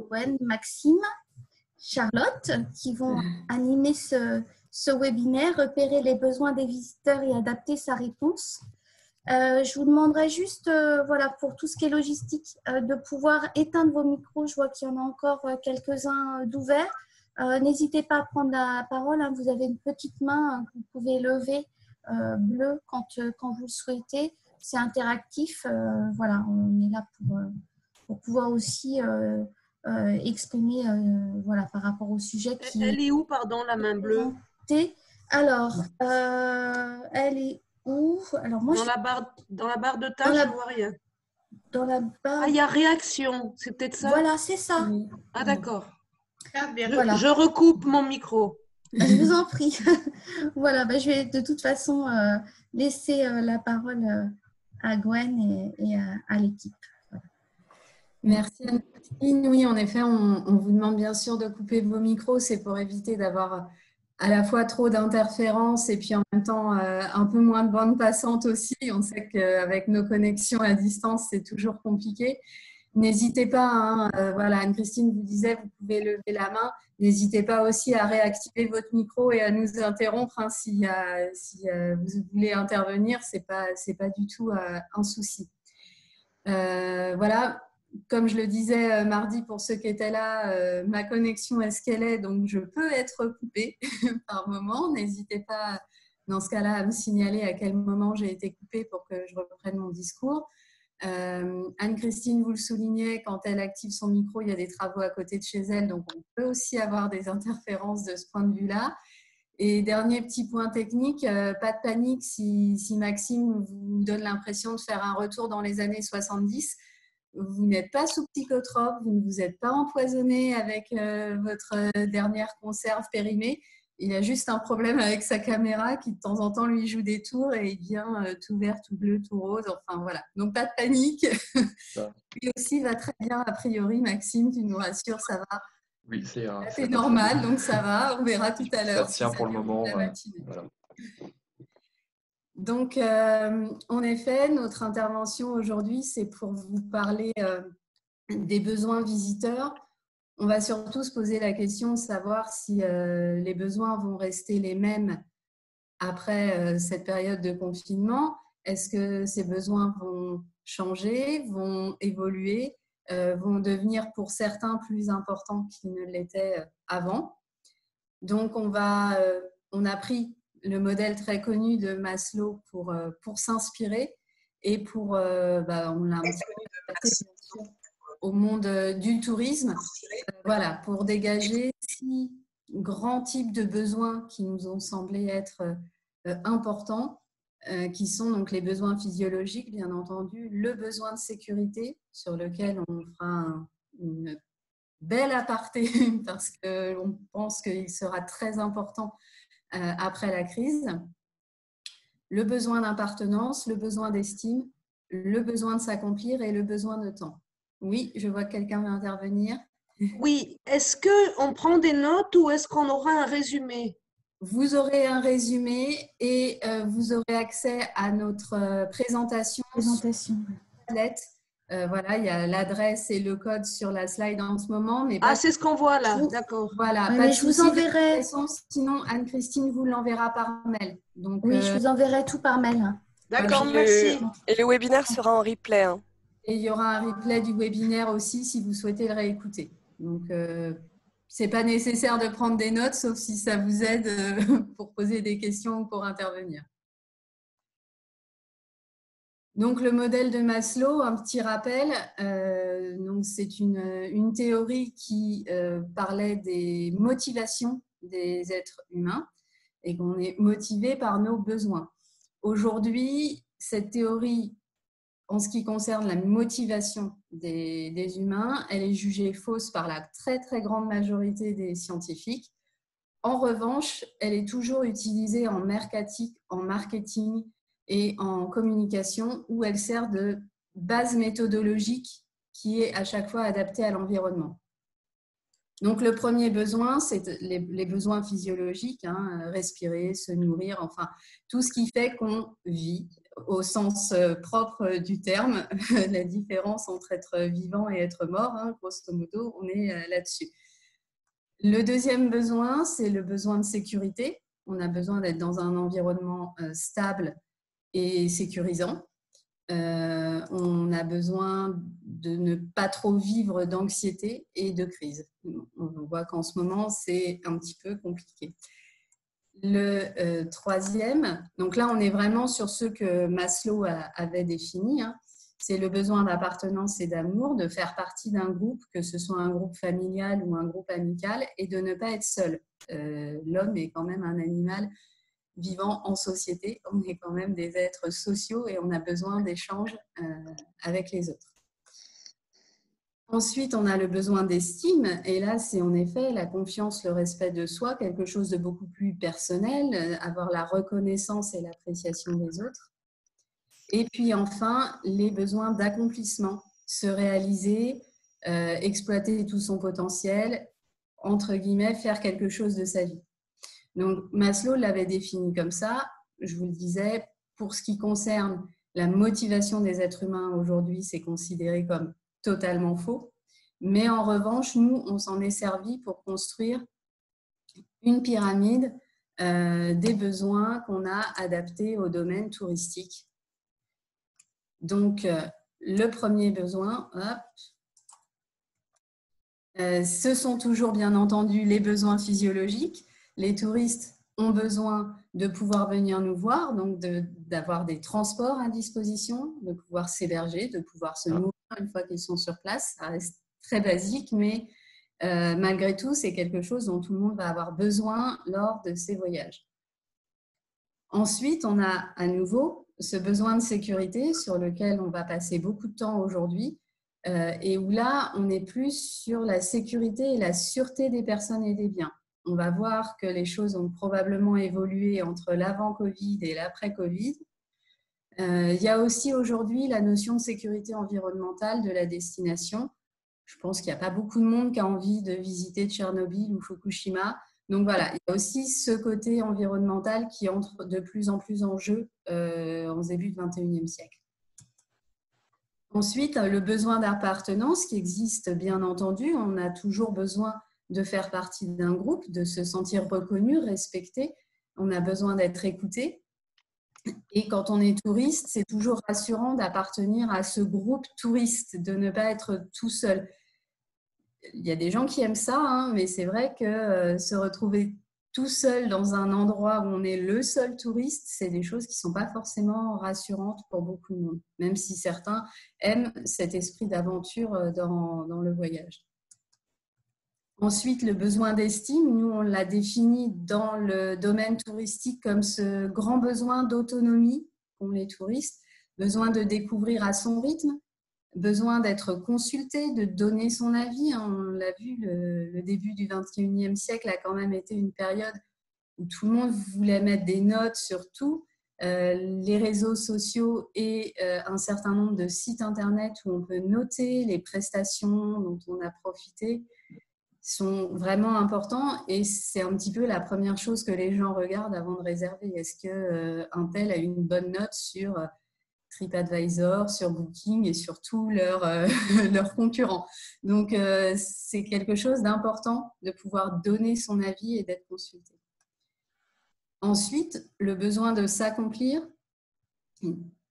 Gwen, Maxime, Charlotte, qui vont animer ce webinaire, repérer les besoins des visiteurs et adapter sa réponse. Je vous demanderai juste, voilà, pour tout ce qui est logistique, de pouvoir éteindre vos micros. Je vois qu'il y en a encore quelques-uns d'ouverts. N'hésitez pas à prendre la parole, hein. Vous avez une petite main que vous pouvez lever bleue quand vous le souhaitez. C'est interactif. Voilà, on est là pour pouvoir aussi exprimer voilà, par rapport au sujet qui Elle est où, pardon, la main bleue? Alors, elle est où? Alors, moi, dans la barre de tâches, je ne vois rien. Dans la barre... Ah, il y a réaction, c'est peut-être ça? Voilà, c'est ça. Oui. Ah, d'accord. Voilà. Je recoupe mon micro. Je vous en prie. Voilà, je vais de toute façon laisser la parole à Gwen et à l'équipe. Voilà. Merci Anne-Christine. Oui, en effet, on vous demande bien sûr de couper vos micros. C'est pour éviter d'avoir à la fois trop d'interférences et puis en même temps un peu moins de bande passante aussi. On sait qu'avec nos connexions à distance, c'est toujours compliqué. N'hésitez pas, hein, voilà, Anne-Christine vous disait, vous pouvez lever la main. N'hésitez pas aussi à réactiver votre micro et à nous interrompre hein, si vous voulez intervenir. C'est pas du tout un souci. Voilà. Comme je le disais mardi pour ceux qui étaient là, ma connexion est ce qu'elle est, donc je peux être coupée par moment. N'hésitez pas dans ce cas-là à me signaler à quel moment j'ai été coupée pour que je reprenne mon discours. Anne-Christine vous le soulignait, quand elle active son micro, il y a des travaux à côté de chez elle, donc on peut aussi avoir des interférences de ce point de vue-là. Et dernier petit point technique, pas de panique si Maxime vous donne l'impression de faire un retour dans les années 70. Vous n'êtes pas sous psychotrope, vous ne vous êtes pas empoisonné avec votre dernière conserve périmée. Il a juste un problème avec sa caméra qui de temps en temps lui joue des tours et il devient tout vert, tout bleu, tout rose. Enfin voilà, donc pas de panique. Lui aussi va très bien a priori. Maxime, tu nous rassures, ça va. Oui, c'est normal, donc ça va. On verra tout à l'heure. Ça tient pour le moment. Voilà. Donc, en effet, notre intervention aujourd'hui, c'est pour vous parler des besoins visiteurs. On va surtout se poser la question de savoir si les besoins vont rester les mêmes après cette période de confinement. Est-ce que ces besoins vont changer, vont évoluer, vont devenir pour certains plus importants qu'ils ne l'étaient avant? Donc, on a pris le modèle très connu de Maslow pour s'inspirer et on l'a un petit peu adapté au monde du tourisme. Voilà, pour dégager 6 grands types de besoins qui nous ont semblé être importants, qui sont donc les besoins physiologiques, bien entendu, le besoin de sécurité, sur lequel on fera une belle aparté parce qu'on pense qu'il sera très important après la crise. Le besoin d'appartenance, le besoin d'estime, le besoin de s'accomplir et le besoin de temps. Oui, je vois que quelqu'un veut intervenir. Oui, est-ce qu'on prend des notes ou est-ce qu'on aura un résumé? Vous aurez un résumé et vous aurez accès à notre présentation. Voilà, il y a l'adresse et le code sur la slide en ce moment. Mais c'est ce qu'on voit là, d'accord. Voilà, mais je vous enverrai. Sinon, Anne-Christine vous l'enverra par mail. Donc, oui, je vous enverrai tout par mail. D'accord, merci. Et le webinaire sera en replay. Hein. Et il y aura un replay du webinaire aussi si vous souhaitez le réécouter. Donc, ce n'est pas nécessaire de prendre des notes, sauf si ça vous aide pour poser des questions ou pour intervenir. Donc, le modèle de Maslow, un petit rappel, c'est une théorie qui parlait des motivations des êtres humains et qu'on est motivé par nos besoins. Aujourd'hui, cette théorie, en ce qui concerne la motivation des humains, elle est jugée fausse par la très, très grande majorité des scientifiques. En revanche, elle est toujours utilisée en mercatique, en marketing et en communication, où elle sert de base méthodologique qui est à chaque fois adaptée à l'environnement. Donc, le premier besoin, c'est les besoins physiologiques, hein, respirer, se nourrir, enfin, tout ce qui fait qu'on vit au sens propre du terme, la différence entre être vivant et être mort, hein, grosso modo, on est là-dessus. Le deuxième besoin, c'est le besoin de sécurité. On a besoin d'être dans un environnement stable et sécurisant. On a besoin de ne pas trop vivre d'anxiété et de crise. On voit qu'en ce moment, c'est un petit peu compliqué. Le troisième, donc là, on est vraiment sur ce que Maslow avait défini, hein. C'est le besoin d'appartenance et d'amour, de faire partie d'un groupe, que ce soit un groupe familial ou un groupe amical, et de ne pas être seul. L'homme est quand même un animal vivant en société, on est quand même des êtres sociaux et on a besoin d'échanges avec les autres. Ensuite, on a le besoin d'estime, et là, c'est en effet la confiance, le respect de soi, quelque chose de beaucoup plus personnel, avoir la reconnaissance et l'appréciation des autres. Et puis enfin, les besoins d'accomplissement, se réaliser, exploiter tout son potentiel, entre guillemets, faire quelque chose de sa vie. Donc, Maslow l'avait défini comme ça. Je vous le disais, pour ce qui concerne la motivation des êtres humains aujourd'hui, c'est considéré comme totalement faux. Mais en revanche, nous, on s'en est servi pour construire une pyramide des besoins qu'on a adaptés au domaine touristique. Donc, le premier besoin, ce sont toujours bien entendu les besoins physiologiques. Les touristes ont besoin de pouvoir venir nous voir, donc d'avoir des transports à disposition, de pouvoir s'héberger, de pouvoir se nourrir une fois qu'ils sont sur place. Ça reste très basique, mais malgré tout, c'est quelque chose dont tout le monde va avoir besoin lors de ces voyages. Ensuite, on a à nouveau ce besoin de sécurité sur lequel on va passer beaucoup de temps aujourd'hui et où là, on est plus sur la sécurité et la sûreté des personnes et des biens. On va voir que les choses ont probablement évolué entre l'avant-Covid et l'après-Covid. Il y a aussi aujourd'hui la notion de sécurité environnementale de la destination. Je pense qu'il n'y a pas beaucoup de monde qui a envie de visiter Tchernobyl ou Fukushima. Donc voilà, il y a aussi ce côté environnemental qui entre de plus en plus en jeu en début du XXIe siècle. Ensuite, le besoin d'appartenance qui existe bien entendu. On a toujours besoin de faire partie d'un groupe, de se sentir reconnu, respecté. On a besoin d'être écouté. Et quand on est touriste, c'est toujours rassurant d'appartenir à ce groupe touriste, de ne pas être tout seul. Il y a des gens qui aiment ça, hein, mais c'est vrai que se retrouver tout seul dans un endroit où on est le seul touriste, c'est des choses qui ne sont pas forcément rassurantes pour beaucoup de monde, même si certains aiment cet esprit d'aventure dans le voyage. Ensuite, le besoin d'estime, nous, on l'a défini dans le domaine touristique comme ce grand besoin d'autonomie qu'ont les touristes, besoin de découvrir à son rythme, besoin d'être consulté, de donner son avis. On l'a vu, le début du XXIe siècle a quand même été une période où tout le monde voulait mettre des notes sur tout. Les réseaux sociaux et un certain nombre de sites internet où on peut noter les prestations dont on a profité sont vraiment importants et c'est un petit peu la première chose que les gens regardent avant de réserver. Est-ce qu'un tel a une bonne note sur TripAdvisor, sur Booking et sur tous leurs concurrents. Donc, c'est quelque chose d'important de pouvoir donner son avis et d'être consulté. Ensuite, le besoin de s'accomplir,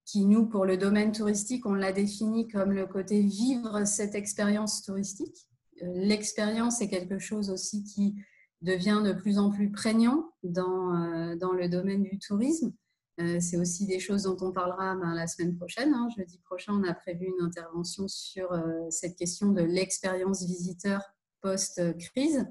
qui nous, pour le domaine touristique, on l'a défini comme le côté vivre cette expérience touristique. L'expérience est quelque chose aussi qui devient de plus en plus prégnant dans le domaine du tourisme. C'est aussi des choses dont on parlera la semaine prochaine. Jeudi prochain, on a prévu une intervention sur cette question de l'expérience visiteur post-crise.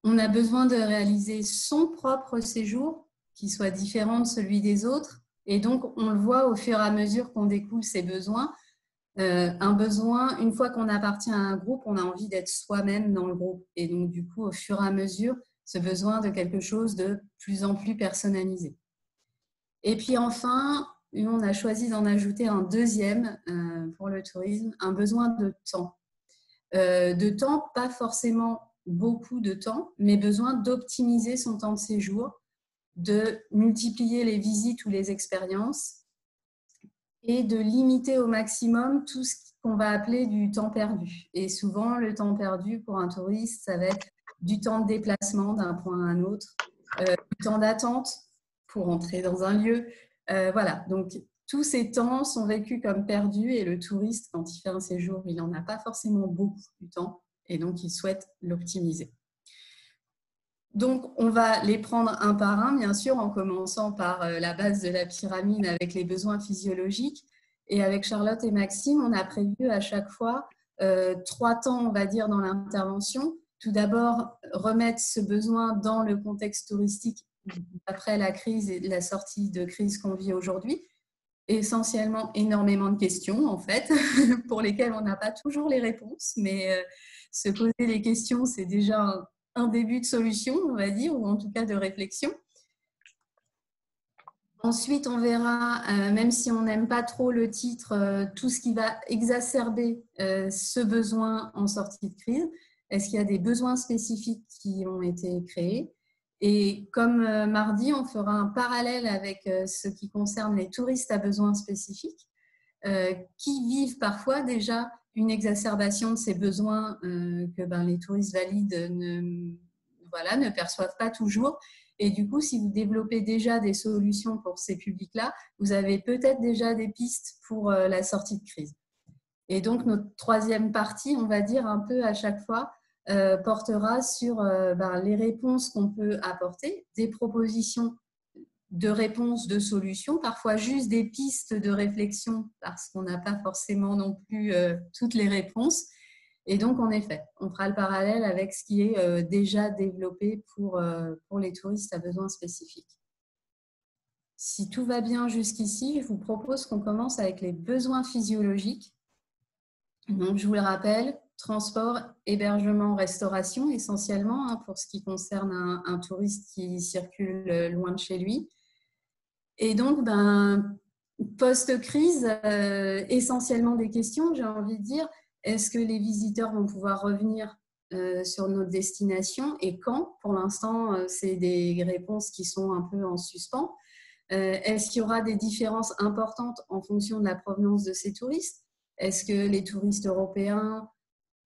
On a besoin de réaliser son propre séjour qui soit différent de celui des autres. Et donc, on le voit au fur et à mesure qu'on découle ses besoins. Un besoin, une fois qu'on appartient à un groupe, on a envie d'être soi-même dans le groupe. Et donc, du coup, au fur et à mesure, ce besoin de quelque chose de plus en plus personnalisé. Et puis enfin, on a choisi d'en ajouter un deuxième pour le tourisme, un besoin de temps. De temps, pas forcément beaucoup de temps, mais besoin d'optimiser son temps de séjour, de multiplier les visites ou les expériences et de limiter au maximum tout ce qu'on va appeler du temps perdu. Et souvent, le temps perdu pour un touriste, ça va être du temps de déplacement d'un point à un autre, du temps d'attente pour entrer dans un lieu. Voilà, donc tous ces temps sont vécus comme perdus et le touriste, quand il fait un séjour, il n'en a pas forcément beaucoup du temps et donc il souhaite l'optimiser. Donc, on va les prendre un par un, bien sûr, en commençant par la base de la pyramide avec les besoins physiologiques. Et avec Charlotte et Maxime, on a prévu à chaque fois 3 temps, on va dire, dans l'intervention. Tout d'abord, remettre ce besoin dans le contexte touristique après la crise et la sortie de crise qu'on vit aujourd'hui. Essentiellement, énormément de questions, en fait, pour lesquelles on n'a pas toujours les réponses. Mais se poser les questions, c'est déjà un début de solution, on va dire, ou en tout cas de réflexion. Ensuite, on verra, même si on n'aime pas trop le titre, tout ce qui va exacerber ce besoin en sortie de crise. Est-ce qu'il y a des besoins spécifiques qui ont été créés? Et comme mardi, on fera un parallèle avec ce qui concerne les touristes à besoins spécifiques qui vivent parfois déjà une exacerbation de ces besoins que les touristes valides ne perçoivent pas toujours. Et du coup, si vous développez déjà des solutions pour ces publics-là, vous avez peut-être déjà des pistes pour la sortie de crise. Et donc, notre troisième partie, on va dire un peu à chaque fois, portera sur les réponses qu'on peut apporter, des propositions de réponses, de solutions, parfois juste des pistes de réflexion parce qu'on n'a pas forcément non plus toutes les réponses. Et donc, en effet, on fera le parallèle avec ce qui est déjà développé pour les touristes à besoins spécifiques. Si tout va bien jusqu'ici, je vous propose qu'on commence avec les besoins physiologiques. Donc, je vous le rappelle, transport, hébergement, restauration essentiellement pour ce qui concerne un touriste qui circule loin de chez lui. Et donc, post-crise, essentiellement des questions, j'ai envie de dire, est-ce que les visiteurs vont pouvoir revenir sur notre destination et quand? Pour l'instant, c'est des réponses qui sont un peu en suspens. Est-ce qu'il y aura des différences importantes en fonction de la provenance de ces touristes? Est-ce que les touristes européens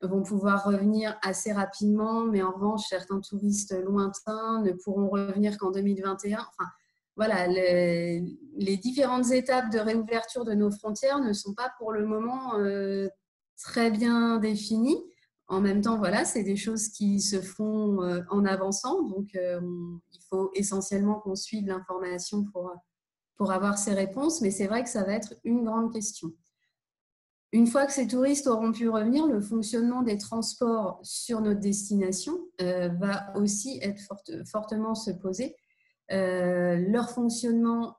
vont pouvoir revenir assez rapidement, mais en revanche, certains touristes lointains ne pourront revenir qu'en 2021? Enfin, voilà, les différentes étapes de réouverture de nos frontières ne sont pas pour le moment très bien définies. En même temps, voilà, c'est des choses qui se font en avançant. Donc, il faut essentiellement qu'on suive l'information pour avoir ces réponses. Mais c'est vrai que ça va être une grande question. Une fois que ces touristes auront pu revenir, le fonctionnement des transports sur notre destination va aussi être fortement se poser. Leur fonctionnement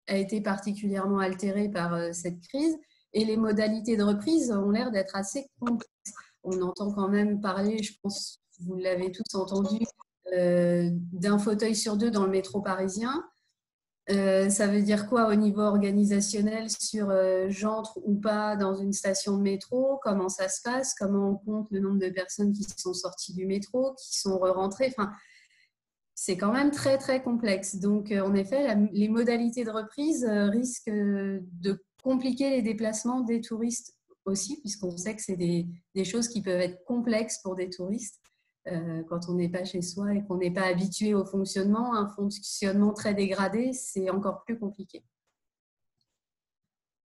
a été particulièrement altéré par cette crise et les modalités de reprise ont l'air d'être assez complexes. On entend quand même parler, je pense que vous l'avez tous entendu, d'un fauteuil sur 2 dans le métro parisien. Ça veut dire quoi au niveau organisationnel sur j'entre ou pas dans une station de métro? Comment ça se passe? Comment on compte le nombre de personnes qui sont sorties du métro, qui sont re-rentrées? Enfin, c'est quand même très, très complexe. Donc, en effet, les modalités de reprise risquent de compliquer les déplacements des touristes aussi, puisqu'on sait que c'est des choses qui peuvent être complexes pour des touristes quand on n'est pas chez soi et qu'on n'est pas habitué au fonctionnement. Un fonctionnement très dégradé, c'est encore plus compliqué.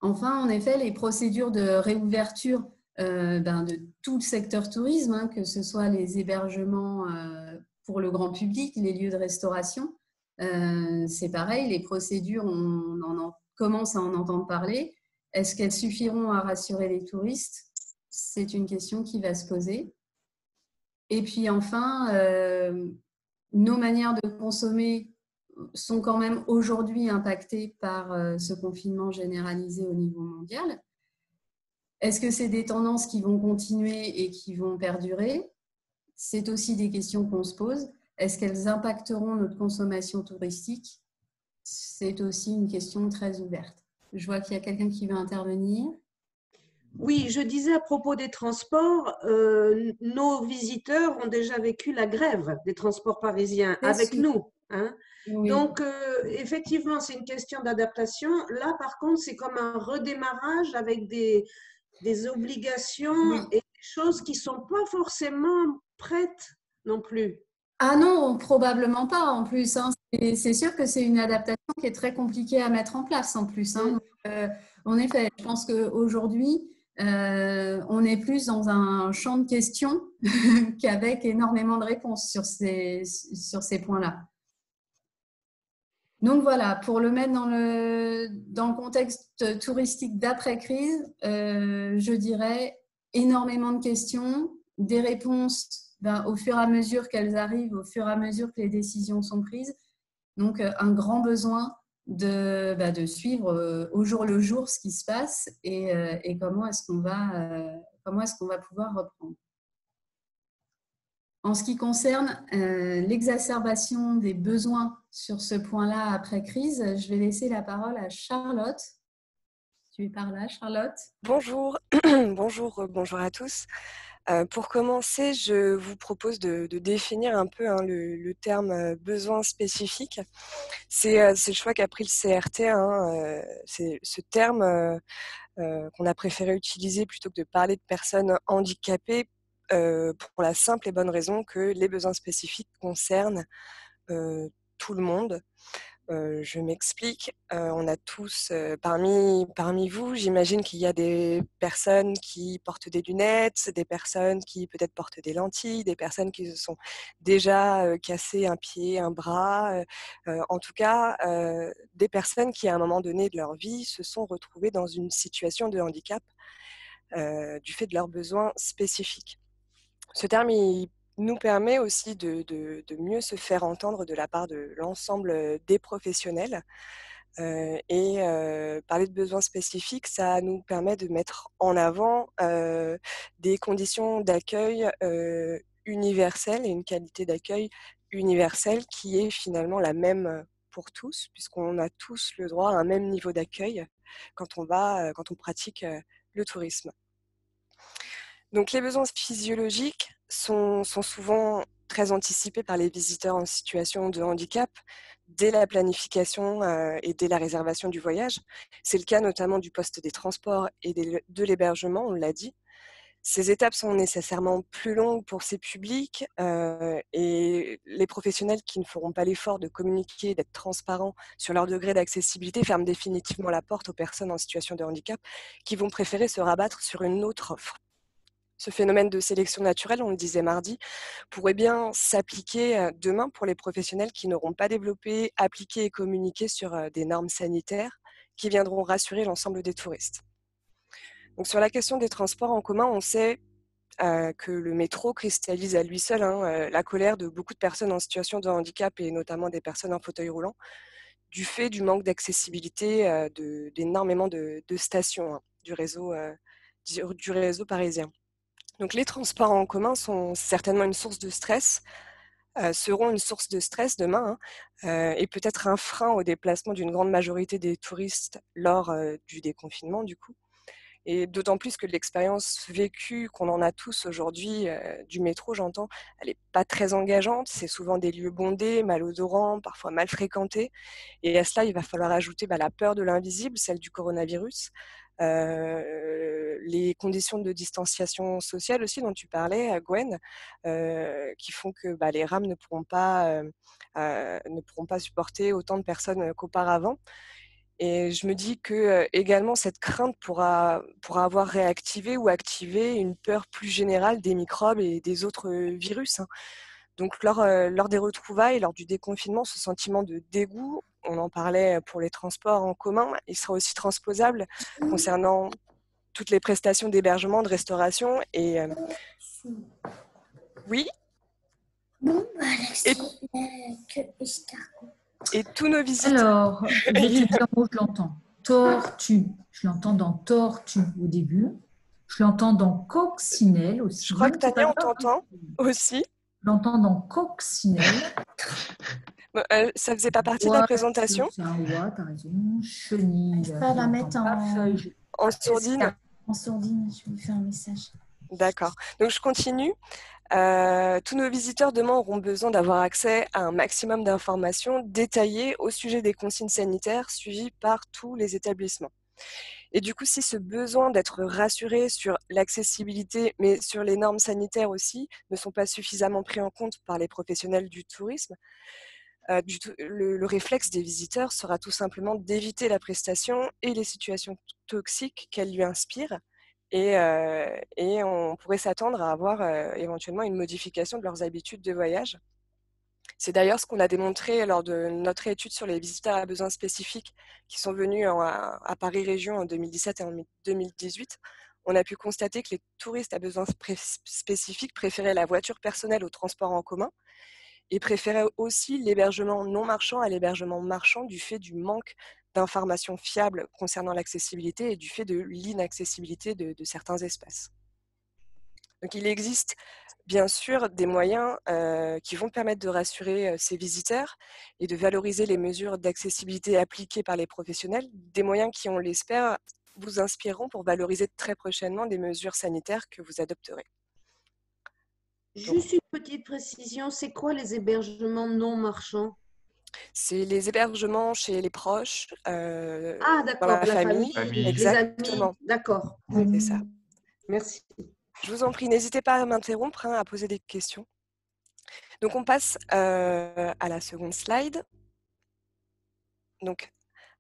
Enfin, en effet, les procédures de réouverture de tout le secteur tourisme, que ce soit les hébergements pour le grand public, les lieux de restauration, c'est pareil, les procédures, on commence à en entendre parler. Est-ce qu'elles suffiront à rassurer les touristes? C'est une question qui va se poser. Et puis enfin, nos manières de consommer sont quand même aujourd'hui impactées par ce confinement généralisé au niveau mondial. Est-ce que c'est des tendances qui vont continuer et qui vont perdurer? C'est aussi des questions qu'on se pose. Est-ce qu'elles impacteront notre consommation touristique? C'est aussi une question très ouverte. Je vois qu'il y a quelqu'un qui veut intervenir. Oui, je disais à propos des transports, nos visiteurs ont déjà vécu la grève des transports parisiens avec nous. hein. Oui. Donc, effectivement, c'est une question d'adaptation. Là, par contre, c'est comme un redémarrage avec des obligations et des choses qui ne sont pas forcément prêtes non plus. Ah non, probablement pas en plus. Hein. C'est sûr que c'est une adaptation qui est très compliquée à mettre en place en plus. Hein. Donc, en effet, je pense qu'aujourd'hui, on est plus dans un champ de questions qu'avec énormément de réponses sur ces points-là. Donc voilà, pour le mettre dans le contexte touristique d'après-crise, je dirais énormément de questions, des réponses au fur et à mesure qu'elles arrivent, au fur et à mesure que les décisions sont prises. Donc un grand besoin de suivre au jour le jour ce qui se passe et comment est-ce qu'on va pouvoir reprendre. En ce qui concerne l'exacerbation des besoins sur ce point-là après crise, je vais laisser la parole à Charlotte. Tu es par là, Charlotte? Bonjour, bonjour à tous. Pour commencer, je vous propose de définir un peu le terme besoin spécifique. C'est le choix qu'a pris le CRT. C'est ce terme qu'on a préféré utiliser plutôt que de parler de personnes handicapées pour la simple et bonne raison que les besoins spécifiques concernent tout le monde. Je m'explique. On a tous, parmi vous, j'imagine qu'il y a des personnes qui portent des lunettes, des personnes qui peut-être portent des lentilles, des personnes qui se sont déjà cassé un pied, un bras, en tout cas des personnes qui à un moment donné de leur vie se sont retrouvées dans une situation de handicap du fait de leurs besoins spécifiques. Ce terme, il nous permet aussi de mieux se faire entendre de la part de l'ensemble des professionnels. Parler de besoins spécifiques, ça nous permet de mettre en avant des conditions d'accueil universelles et une qualité d'accueil universelle qui est finalement la même pour tous, puisqu'on a tous le droit à un même niveau d'accueil quand on pratique le tourisme. Donc les besoins physiologiques sont souvent très anticipés par les visiteurs en situation de handicap dès la planification et dès la réservation du voyage. C'est le cas notamment du poste des transports et de l'hébergement, on l'a dit. Ces étapes sont nécessairement plus longues pour ces publics et les professionnels qui ne feront pas l'effort de communiquer, d'être transparents sur leur degré d'accessibilité ferment définitivement la porte aux personnes en situation de handicap qui vont préférer se rabattre sur une autre offre. Ce phénomène de sélection naturelle, on le disait mardi, pourrait bien s'appliquer demain pour les professionnels qui n'auront pas développé, appliqué et communiqué sur des normes sanitaires qui viendront rassurer l'ensemble des touristes. Donc sur la question des transports en commun, on sait que le métro cristallise à lui seul la colère de beaucoup de personnes en situation de handicap et notamment des personnes en fauteuil roulant du fait du manque d'accessibilité d'énormément de stations du réseau parisien. Donc les transports en commun sont certainement une source de stress, seront une source de stress demain et peut-être un frein au déplacement d'une grande majorité des touristes lors du déconfinement du coup. Et d'autant plus que l'expérience vécue qu'on en a tous aujourd'hui du métro, j'entends, elle n'est pas très engageante. C'est souvent des lieux bondés, malodorants, parfois mal fréquentés. Et à cela, il va falloir ajouter la peur de l'invisible, celle du coronavirus, les conditions de distanciation sociale aussi dont tu parlais, Gwen, qui font que les rames ne pourront pas supporter autant de personnes qu'auparavant. Et je me dis que également cette crainte pourra avoir réactivé ou activé une peur plus générale des microbes et des autres virus. Donc lors des retrouvailles, lors du déconfinement, ce sentiment de dégoût, on en parlait pour les transports en commun, il sera aussi transposable concernant toutes les prestations d'hébergement, de restauration et oui. Et tous nos visiteurs. Alors, je vais te dire où je l'entends. Tortue. Je l'entends dans tortue au début. Je l'entends dans coccinelle aussi. Je crois que Tania, on t'entend aussi. Je l'entends dans coccinelle. Ça faisait pas partie de la présentation. C'est un oie, t'as raison. Chenille. Je peux la mettre en sourdine. En sourdine, je lui fais un message. D'accord. Donc je continue. Tous nos visiteurs demain auront besoin d'avoir accès à un maximum d'informations détaillées au sujet des consignes sanitaires suivies par tous les établissements. Et du coup, si ce besoin d'être rassuré sur l'accessibilité, mais sur les normes sanitaires aussi, ne sont pas suffisamment pris en compte par les professionnels du tourisme, le réflexe des visiteurs sera tout simplement d'éviter la prestation et les situations toxiques qu'elle lui inspire. Et on pourrait s'attendre à avoir éventuellement une modification de leurs habitudes de voyage. C'est d'ailleurs ce qu'on a démontré lors de notre étude sur les visiteurs à besoins spécifiques qui sont venus à Paris Région en 2017 et en 2018. On a pu constater que les touristes à besoins spécifiques préféraient la voiture personnelle au transport en commun et préféraient aussi l'hébergement non marchand à l'hébergement marchand du fait du manque d'informations fiables concernant l'accessibilité et du fait de l'inaccessibilité de certains espaces. Donc il existe bien sûr des moyens qui vont permettre de rassurer ces visiteurs et de valoriser les mesures d'accessibilité appliquées par les professionnels, des moyens qui, on l'espère, vous inspireront pour valoriser très prochainement des mesures sanitaires que vous adopterez. Juste une petite précision, c'est quoi les hébergements non marchands? C'est les hébergements chez les proches, d'accord, dans la famille. Exactement. Les amis, d'accord. C'est ça. Merci. Je vous en prie, n'hésitez pas à m'interrompre, à poser des questions. Donc on passe à la seconde slide. Donc,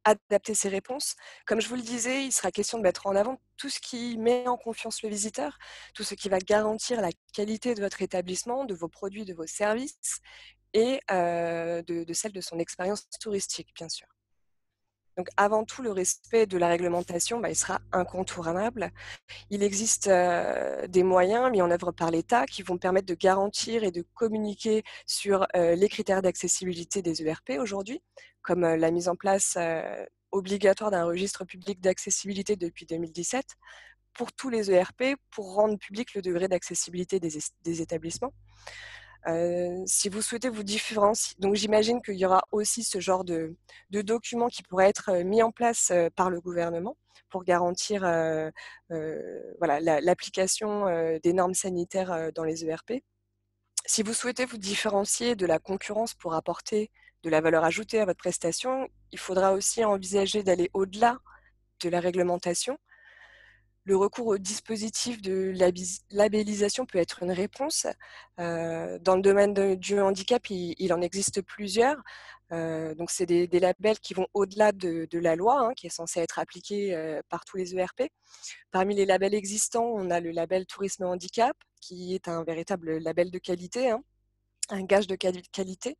adapter ses réponses. Comme je vous le disais, il sera question de mettre en avant tout ce qui met en confiance le visiteur, tout ce qui va garantir la qualité de votre établissement, de vos produits, de vos services et de celle de son expérience touristique, bien sûr. Donc, avant tout, le respect de la réglementation, il sera incontournable. Il existe des moyens mis en œuvre par l'État qui vont permettre de garantir et de communiquer sur les critères d'accessibilité des ERP aujourd'hui, comme la mise en place obligatoire d'un registre public d'accessibilité depuis 2017 pour tous les ERP pour rendre public le degré d'accessibilité des établissements. Si vous souhaitez vous différencier, donc j'imagine qu'il y aura aussi ce genre de documents qui pourraient être mis en place par le gouvernement pour garantir voilà, l'application des normes sanitaires dans les ERP. Si vous souhaitez vous différencier de la concurrence pour apporter de la valeur ajoutée à votre prestation, il faudra aussi envisager d'aller au-delà de la réglementation. Le recours au dispositif de labellisation peut être une réponse. Dans le domaine du handicap, il en existe plusieurs. Donc, c'est des labels qui vont au-delà de la loi, qui est censée être appliquée par tous les ERP. Parmi les labels existants, on a le label Tourisme Handicap, qui est un véritable label de qualité, un gage de qualité.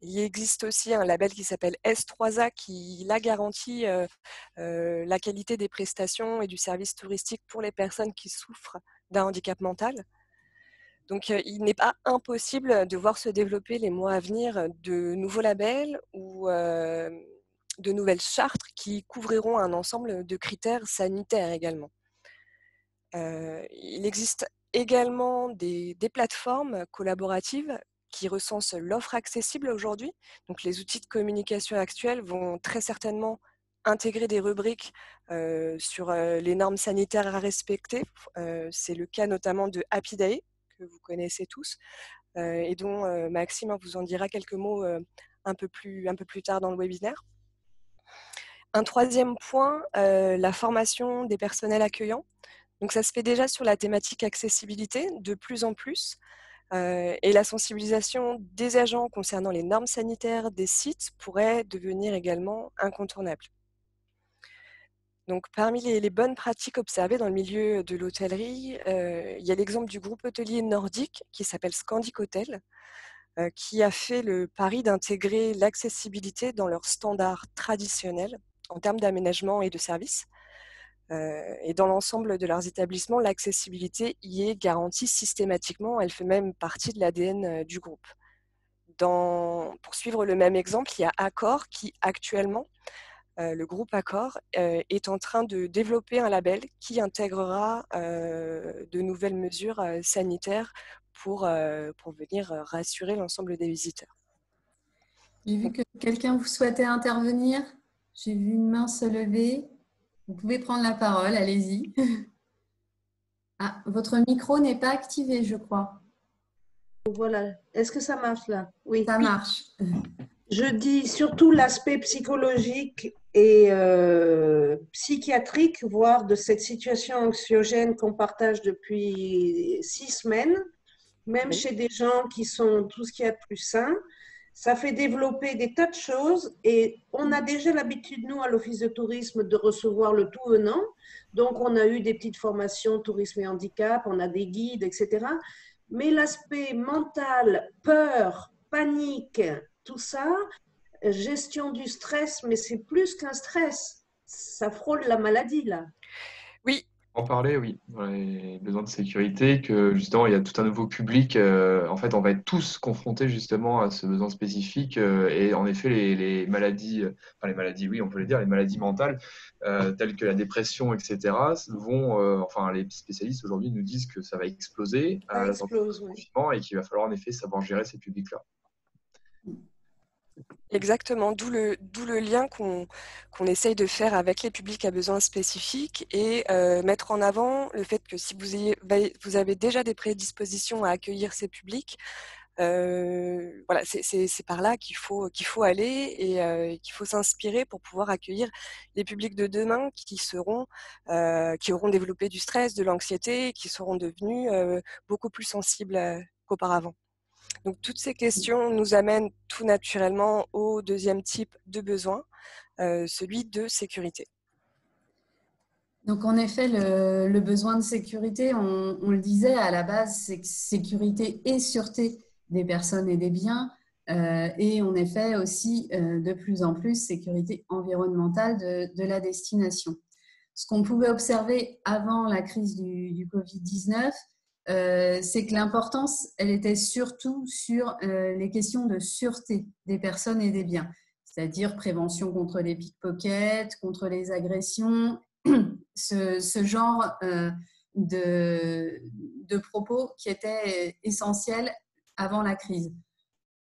Il existe aussi un label qui s'appelle S3A qui la garantit la qualité des prestations et du service touristique pour les personnes qui souffrent d'un handicap mental. Donc, il n'est pas impossible de voir se développer les mois à venir de nouveaux labels ou de nouvelles chartes qui couvriront un ensemble de critères sanitaires également. Il existe également des plateformes collaboratives qui recensent l'offre accessible aujourd'hui. Donc, les outils de communication actuels vont très certainement intégrer des rubriques sur les normes sanitaires à respecter. C'est le cas notamment de Happy Day, que vous connaissez tous, et dont Maxime vous en dira quelques mots un peu plus tard dans le webinaire. Un troisième point, la formation des personnels accueillants. Donc ça se fait déjà sur la thématique accessibilité de plus en plus et la sensibilisation des agents concernant les normes sanitaires des sites pourrait devenir également incontournable. Donc parmi les bonnes pratiques observées dans le milieu de l'hôtellerie, il y a l'exemple du groupe hôtelier nordique qui s'appelle Scandic Hotel, qui a fait le pari d'intégrer l'accessibilité dans leurs standards traditionnels en termes d'aménagement et de services. Et dans l'ensemble de leurs établissements, l'accessibilité y est garantie systématiquement. Elle fait même partie de l'ADN du groupe. Pour suivre le même exemple, il y a Accor qui actuellement, le groupe Accor, est en train de développer un label qui intégrera de nouvelles mesures sanitaires pour venir rassurer l'ensemble des visiteurs. J'ai vu que quelqu'un vous souhaitait intervenir. J'ai vu une main se lever. Vous pouvez prendre la parole, allez-y. Ah, votre micro n'est pas activé, je crois. Voilà. Est-ce que ça marche là? Oui. Ça marche. Je dis surtout l'aspect psychologique et psychiatrique, voire de cette situation anxiogène qu'on partage depuis 6 semaines, même Oui. chez des gens qui sont tout ce qu'il y a de plus sain. Ça fait développer des tas de choses et on a déjà l'habitude, nous, à l'Office de tourisme, de recevoir le tout venant. Donc, on a eu des petites formations tourisme et handicap, on a des guides, etc. Mais l'aspect mental, peur, panique, tout ça, gestion du stress, mais c'est plus qu'un stress. Ça frôle la maladie, là. Oui, En parler, oui, dans les besoins de sécurité, que justement, il y a tout un nouveau public. En fait, on va être tous confrontés justement à ce besoin spécifique. Et en effet, les maladies, enfin les maladies, oui, on peut les dire, les maladies mentales, telles que la dépression, etc., vont, enfin, les spécialistes aujourd'hui nous disent que ça va exploser Ça à la sortie explose, du oui. confinement et qu'il va falloir en effet savoir gérer ces publics-là. exactement. D'où le lien qu'on essaye de faire avec les publics à besoins spécifiques et mettre en avant le fait que si vous avez déjà des prédispositions à accueillir ces publics, voilà, c'est par là qu'il faut aller et qu'il faut s'inspirer pour pouvoir accueillir les publics de demain qui auront développé du stress, de l'anxiété, qui seront devenus beaucoup plus sensibles qu'auparavant. Donc toutes ces questions nous amènent tout naturellement au deuxième type de besoin, celui de sécurité. Donc, en effet, le besoin de sécurité, on le disait à la base, c'est sécurité et sûreté des personnes et des biens. Et en effet aussi, de plus en plus, sécurité environnementale de la destination. Ce qu'on pouvait observer avant la crise du Covid-19, c'est que l'importance, elle était surtout sur les questions de sûreté des personnes et des biens, c'est-à-dire prévention contre les pickpockets, contre les agressions, ce genre de propos qui étaient essentiels avant la crise.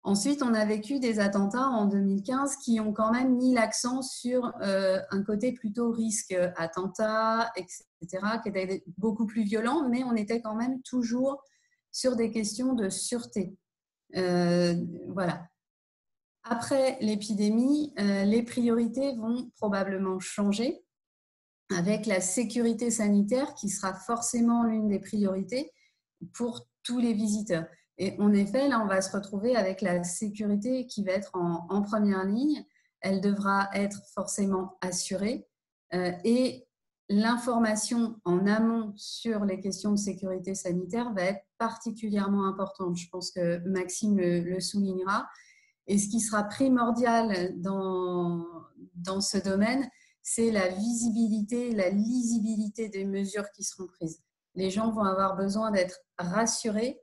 Ensuite, on a vécu des attentats en 2015 qui ont quand même mis l'accent sur un côté plutôt risque, attentats, etc., qui étaient beaucoup plus violents, mais on était quand même toujours sur des questions de sûreté. Voilà. Après l'épidémie, les priorités vont probablement changer avec la sécurité sanitaire qui sera forcément l'une des priorités pour tous les visiteurs. Et en effet, là, on va se retrouver avec la sécurité qui va être en première ligne. Elle devra être forcément assurée et l'information en amont sur les questions de sécurité sanitaire va être particulièrement importante. Je pense que Maxime le soulignera. Et ce qui sera primordial dans ce domaine, c'est la visibilité, la lisibilité des mesures qui seront prises. Les gens vont avoir besoin d'être rassurés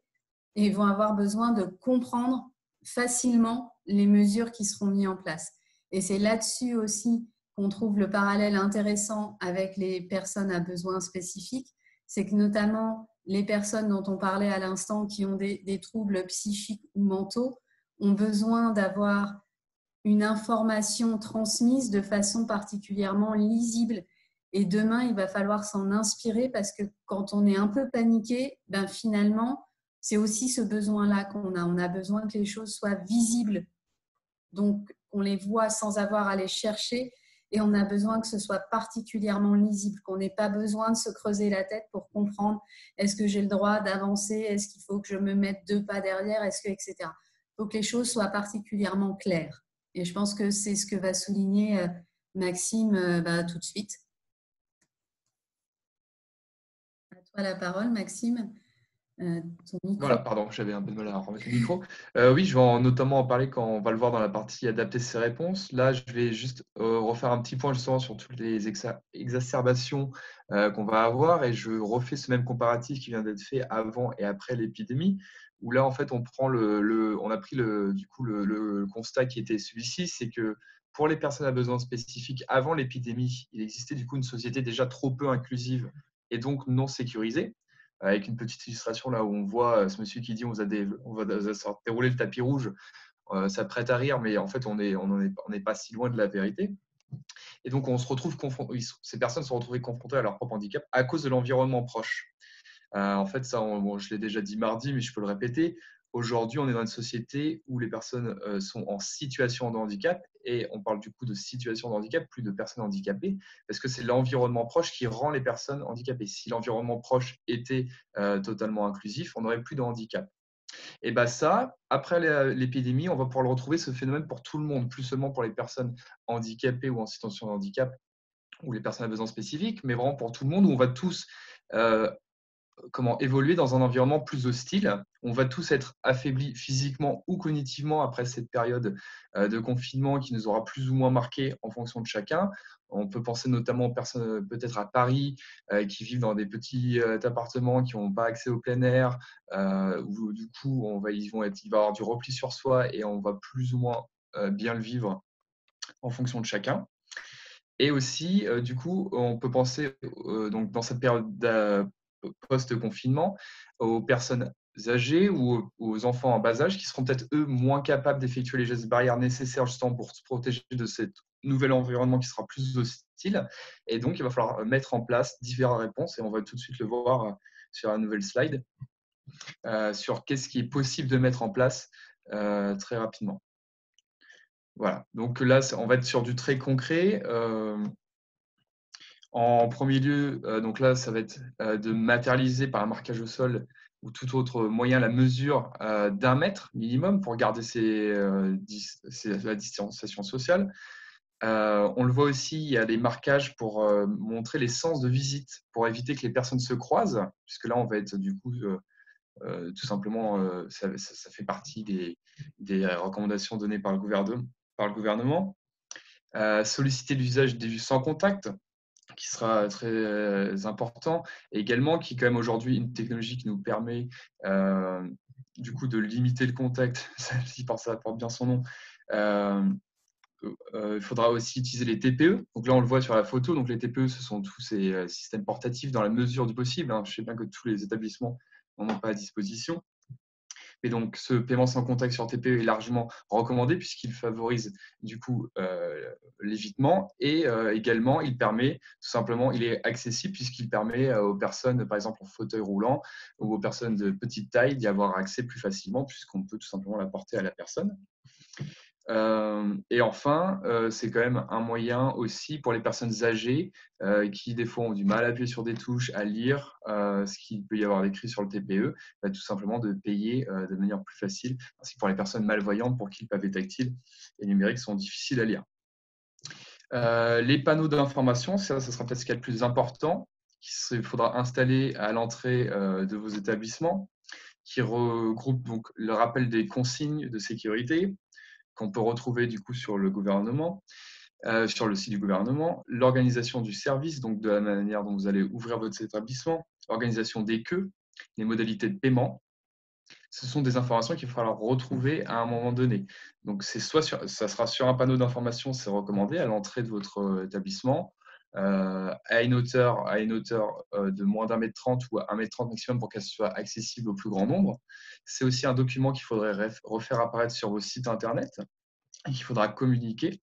et vont avoir besoin de comprendre facilement les mesures qui seront mises en place. Et c'est là-dessus aussi qu'on trouve le parallèle intéressant avec les personnes à besoins spécifiques. C'est que notamment les personnes dont on parlait à l'instant qui ont des troubles psychiques ou mentaux ont besoin d'avoir une information transmise de façon particulièrement lisible. Et demain, il va falloir s'en inspirer parce que quand on est un peu paniqué, ben finalement, c'est aussi ce besoin-là qu'on a. On a besoin que les choses soient visibles. Donc, on les voit sans avoir à les chercher et on a besoin que ce soit particulièrement lisible, qu'on n'ait pas besoin de se creuser la tête pour comprendre est-ce que j'ai le droit d'avancer, est-ce qu'il faut que je me mette 2 pas derrière, est-ce que, etc. Il faut que les choses soient particulièrement claires. Et je pense que c'est ce que va souligner Maxime tout de suite. À toi la parole, Maxime. Ton micro. Voilà, pardon, j'avais un peu de mal à remettre le micro. Oui, je vais notamment en parler quand on va le voir dans la partie adapter ses réponses. Là, je vais juste refaire un petit point justement sur toutes les exacerbations qu'on va avoir et je refais ce même comparatif qui vient d'être fait avant et après l'épidémie, où là, en fait, on prend on a pris le constat qui était celui-ci, c'est que pour les personnes à besoins spécifiques, avant l'épidémie, il existait du coup une société déjà trop peu inclusive et donc non sécurisée. Avec une petite illustration là où on voit ce monsieur qui dit on va dérouler le tapis rouge, ça prête à rire, mais en fait on n'est pas si loin de la vérité. Et donc on se retrouve ces personnes sont retrouvées confrontées à leur propre handicap à cause de l'environnement proche. En fait, ça, je l'ai déjà dit mardi, mais je peux le répéter. aujourd'hui, on est dans une société où les personnes sont en situation de handicap, et on parle du coup de situation de handicap, plus de personnes handicapées, parce que c'est l'environnement proche qui rend les personnes handicapées. Si l'environnement proche était totalement inclusif, on n'aurait plus de handicap. Et bien ça, après l'épidémie, on va pouvoir le retrouver, ce phénomène, pour tout le monde, plus seulement pour les personnes handicapées ou en situation de handicap, ou les personnes à besoins spécifiques, mais vraiment pour tout le monde, où on va tous évoluer dans un environnement plus hostile. On va tous être affaiblis physiquement ou cognitivement après cette période de confinement qui nous aura plus ou moins marqué en fonction de chacun. On peut penser notamment aux personnes peut-être à Paris qui vivent dans des petits appartements, qui n'ont pas accès au plein air, où du coup il va y avoir du repli sur soi et on va plus ou moins bien le vivre en fonction de chacun. Et aussi, du coup, on peut penser donc dans cette période post-confinement aux personnes âgées ou aux enfants en bas âge qui seront peut-être, eux, moins capables d'effectuer les gestes barrières nécessaires justement pour se protéger de cet nouvel environnement qui sera plus hostile. Et donc, il va falloir mettre en place différentes réponses, et on va tout de suite le voir sur la nouvelle slide, sur qu'est-ce qui est possible de mettre en place très rapidement. Voilà, donc là, on va être sur du très concret. En premier lieu, donc là, ça va être de matérialiser par un marquage au sol ou tout autre moyen la mesure d'1 mètre minimum pour garder la distanciation sociale. On le voit aussi, il y a des marquages pour montrer les sens de visite, pour éviter que les personnes se croisent, puisque là, on va être du coup, tout simplement, ça fait partie des recommandations données par le gouvernement. Solliciter l'usage des vues sans contact, qui sera très important, et également qui est quand même aujourd'hui une technologie qui nous permet du coup de limiter le contact, ça porte bien son nom. Il faudra aussi utiliser les TPE. Donc là, on le voit sur la photo. Donc les TPE, ce sont tous ces systèmes portatifs dans la mesure du possible, hein. Je sais bien que tous les établissements n'en ont pas à disposition. Et donc, ce paiement sans contact sur TPE est largement recommandé puisqu'il favorise du coup l'évitement, et également il permet tout simplement, il est accessible puisqu'il permet aux personnes, par exemple en fauteuil roulant ou aux personnes de petite taille, d'y avoir accès plus facilement puisqu'on peut tout simplement l'apporter à la personne. Et enfin, c'est quand même un moyen aussi pour les personnes âgées qui des fois ont du mal à appuyer sur des touches, à lire ce qu'il peut y avoir écrit sur le TPE, tout simplement de payer de manière plus facile, ainsi que pour les personnes malvoyantes pour qui le pavé tactile et numérique sont difficiles à lire. Les panneaux d'information, ça sera peut-être ce qu'il y a de plus important, qu'il faudra installer à l'entrée de vos établissements, qui regroupe donc le rappel des consignes de sécurité, qu'on peut retrouver du coup sur le gouvernement, sur le site du gouvernement, l'organisation du service, donc de la manière dont vous allez ouvrir votre établissement, l'organisation des queues, les modalités de paiement. Ce sont des informations qu'il va falloir retrouver à un moment donné. Donc, ça sera sur un panneau d'information, c'est recommandé à l'entrée de votre établissement, à une hauteur de moins d'1,30 m ou à 1,30 m maximum pour qu'elle soit accessible au plus grand nombre. C'est aussi un document qu'il faudrait refaire apparaître sur vos sites internet et qu'il faudra communiquer,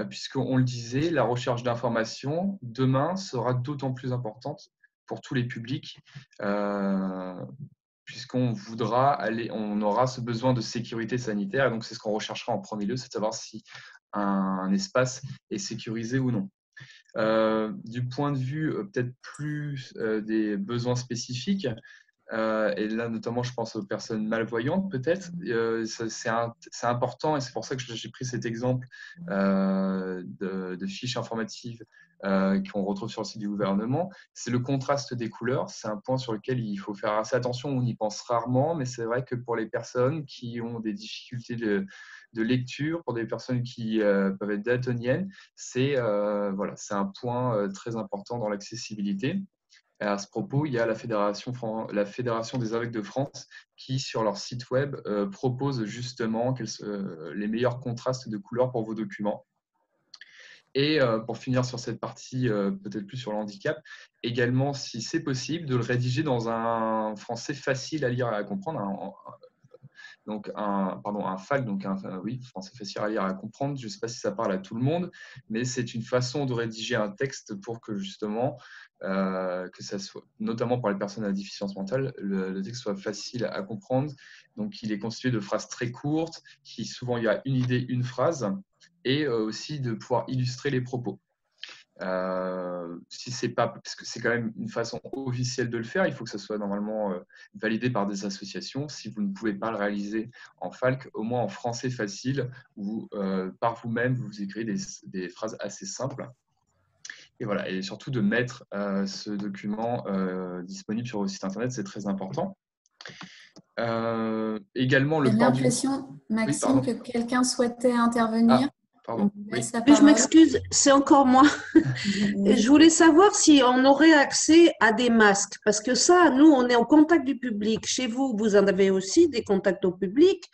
puisqu'on le disait, la recherche d'informations demain sera d'autant plus importante pour tous les publics, puisqu'on aura ce besoin de sécurité sanitaire, et donc c'est ce qu'on recherchera en premier lieu, c'est de savoir si un espace est sécurisé ou non. Du point de vue peut-être plus des besoins spécifiques, et là notamment je pense aux personnes malvoyantes peut-être, c'est important, et c'est pour ça que j'ai pris cet exemple de fiches informatives qu'on retrouve sur le site du gouvernement. C'est le contraste des couleurs, c'est un point sur lequel il faut faire assez attention, on y pense rarement, mais c'est vrai que pour les personnes qui ont des difficultés de lecture, pour des personnes qui peuvent être daltoniennes, c'est un point très important dans l'accessibilité. À ce propos, il y a la Fédération des aveugles de France qui, sur leur site web, propose justement les meilleurs contrastes de couleurs pour vos documents. Et pour finir sur cette partie, peut-être plus sur le handicap, également, si c'est possible, de le rédiger dans un français facile à lire et à comprendre, donc un FALC, donc oui, français facile à lire et à comprendre. Je ne sais pas si ça parle à tout le monde, mais c'est une façon de rédiger un texte pour que justement, que ça soit, notamment pour les personnes à déficience mentale, le texte soit facile à comprendre. Donc, il est constitué de phrases très courtes, qui souvent il y a une idée, une phrase, et aussi de pouvoir illustrer les propos. Si c'est pas, parce que c'est quand même une façon officielle de le faire, il faut que ça soit normalement validé par des associations. Si vous ne pouvez pas le réaliser en FALC, au moins en français facile, ou par vous-même, vous écrivez des phrases assez simples. Et voilà, et surtout de mettre ce document disponible sur votre site internet, c'est très important. Également, le J'ai port du... l'impression, Maxime, Oui, que quelqu'un souhaitait intervenir. pardon. Oui. Je m'excuse, c'est encore moi. Je voulais savoir si on aurait accès à des masques, parce que ça, nous, on est en contact du public. Chez vous, vous en avez aussi des contacts au public,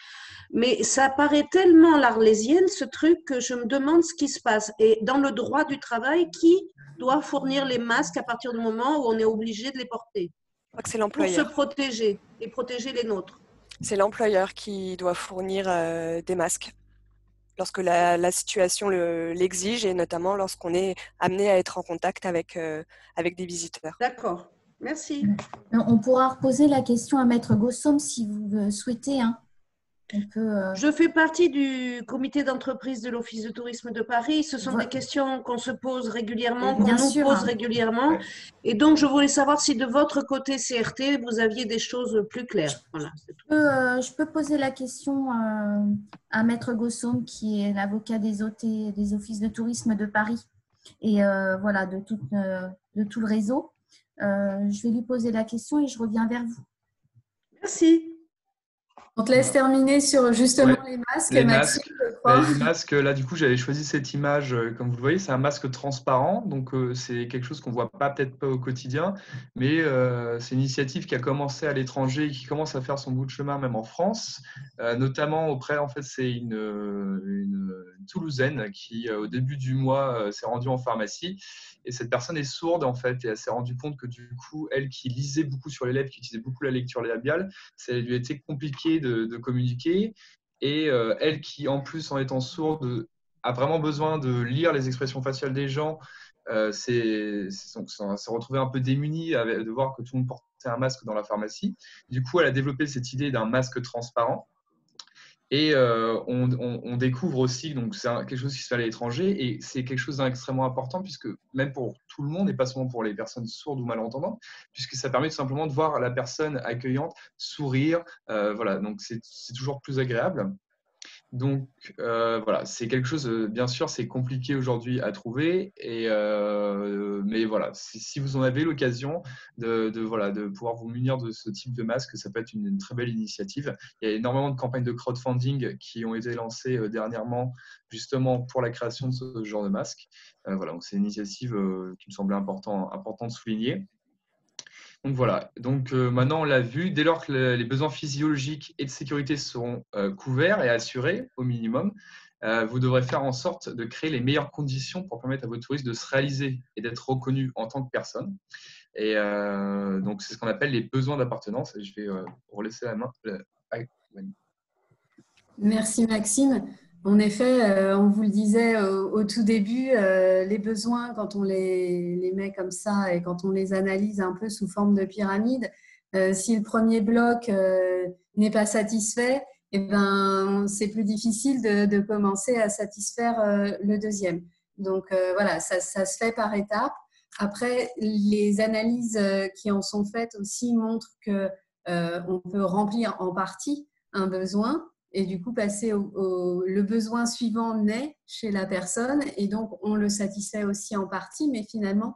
mais ça paraît tellement l'Arlésienne, ce truc, que je me demande ce qui se passe. Et dans le droit du travail, qui doit fournir les masques à partir du moment où on est obligé de les porter? Je crois que c'est Pour se l'employeur. protéger et protéger les nôtres. C'est l'employeur qui doit fournir des masques lorsque la situation l'exige et notamment lorsqu'on est amené à être en contact avec des visiteurs. D'accord, merci. On pourra reposer la question à Maître Gossom si vous le souhaitez. Hein. On peut, Je fais partie du comité d'entreprise de l'Office de tourisme de Paris. Ce sont des questions qu'on se pose régulièrement, qu'on nous pose régulièrement. Et donc, je voulais savoir si de votre côté CRT, vous aviez des choses plus claires. Voilà, c'est tout. Je peux poser la question à Maître Gossom, qui est l'avocat des OT des Offices de tourisme de Paris et voilà, de tout le réseau. Je vais lui poser la question et je reviens vers vous. Merci. On te laisse terminer sur justement les masques. Les masques, les masques, là du coup j'avais choisi cette image, comme vous le voyez, c'est un masque transparent, donc c'est quelque chose qu'on ne voit peut-être pas au quotidien, mais c'est une initiative qui a commencé à l'étranger et qui commence à faire son bout de chemin même en France, notamment auprès, en fait c'est une Toulousaine qui au début du mois s'est rendue en pharmacie. Et cette personne est sourde en fait, et elle s'est rendue compte que du coup, elle qui lisait beaucoup sur les lèvres, qui utilisait beaucoup la lecture labiale, ça lui a été compliqué de communiquer. Et elle qui, en plus, en étant sourde, a vraiment besoin de lire les expressions faciales des gens, s'est retrouvée un peu démunie de voir que tout le monde portait un masque dans la pharmacie. Du coup, elle a développé cette idée d'un masque transparent. Et on découvre aussi, donc c'est quelque chose qui se fait à l'étranger, et c'est quelque chose d'extrêmement important, puisque même pour tout le monde, et pas seulement pour les personnes sourdes ou malentendantes, puisque ça permet tout simplement de voir la personne accueillante sourire, voilà, donc c'est toujours plus agréable. Donc voilà, c'est quelque chose, bien sûr, c'est compliqué aujourd'hui à trouver, mais voilà, si vous en avez l'occasion de pouvoir vous munir de ce type de masque, ça peut être une très belle initiative. Il y a énormément de campagnes de crowdfunding qui ont été lancées dernièrement, justement pour la création de ce genre de masque. Voilà, donc c'est une initiative qui me semblait important de souligner. Donc voilà, donc maintenant on l'a vu, dès lors que les besoins physiologiques et de sécurité seront couverts et assurés au minimum, vous devrez faire en sorte de créer les meilleures conditions pour permettre à vos touristes de se réaliser et d'être reconnus en tant que personne. Et donc c'est ce qu'on appelle les besoins d'appartenance. Et je vais vous laisser la main. Merci Maxime. En effet, on vous le disait au tout début, les besoins, quand on les met comme ça et quand on les analyse un peu sous forme de pyramide, si le premier bloc n'est pas satisfait, eh ben, c'est plus difficile de commencer à satisfaire le deuxième. Donc voilà, ça se fait par étapes. Après, les analyses qui en sont faites aussi montrent qu'on peut remplir en partie un besoin, et du coup passer le besoin suivant naît chez la personne, et donc on le satisfait aussi en partie, mais finalement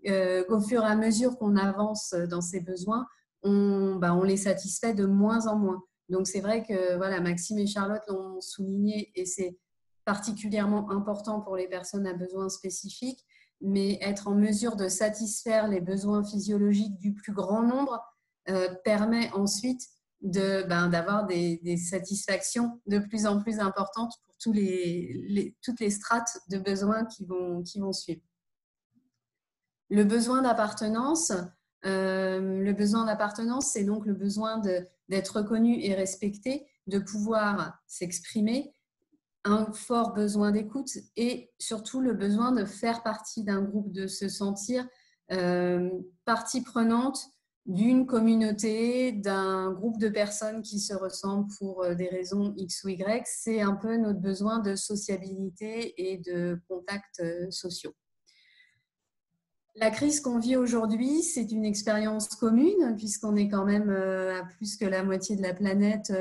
au fur et à mesure qu'on avance dans ces besoins, on les satisfait de moins en moins. Donc c'est vrai que voilà, Maxime et Charlotte l'ont souligné, et c'est particulièrement important pour les personnes à besoins spécifiques, mais être en mesure de satisfaire les besoins physiologiques du plus grand nombre permet ensuite d'avoir des satisfactions de plus en plus importantes pour toutes les strates de besoins qui vont suivre. Le besoin d'appartenance, c'est donc le besoin d'être reconnu et respecté de pouvoir s'exprimer, un fort besoin d'écoute et surtout le besoin de faire partie d'un groupe, de se sentir partie prenante d'une communauté, d'un groupe de personnes qui se ressemblent pour des raisons X ou Y. C'est un peu notre besoin de sociabilité et de contacts sociaux. La crise qu'on vit aujourd'hui, c'est une expérience commune puisqu'on est quand même à plus que la moitié de la planète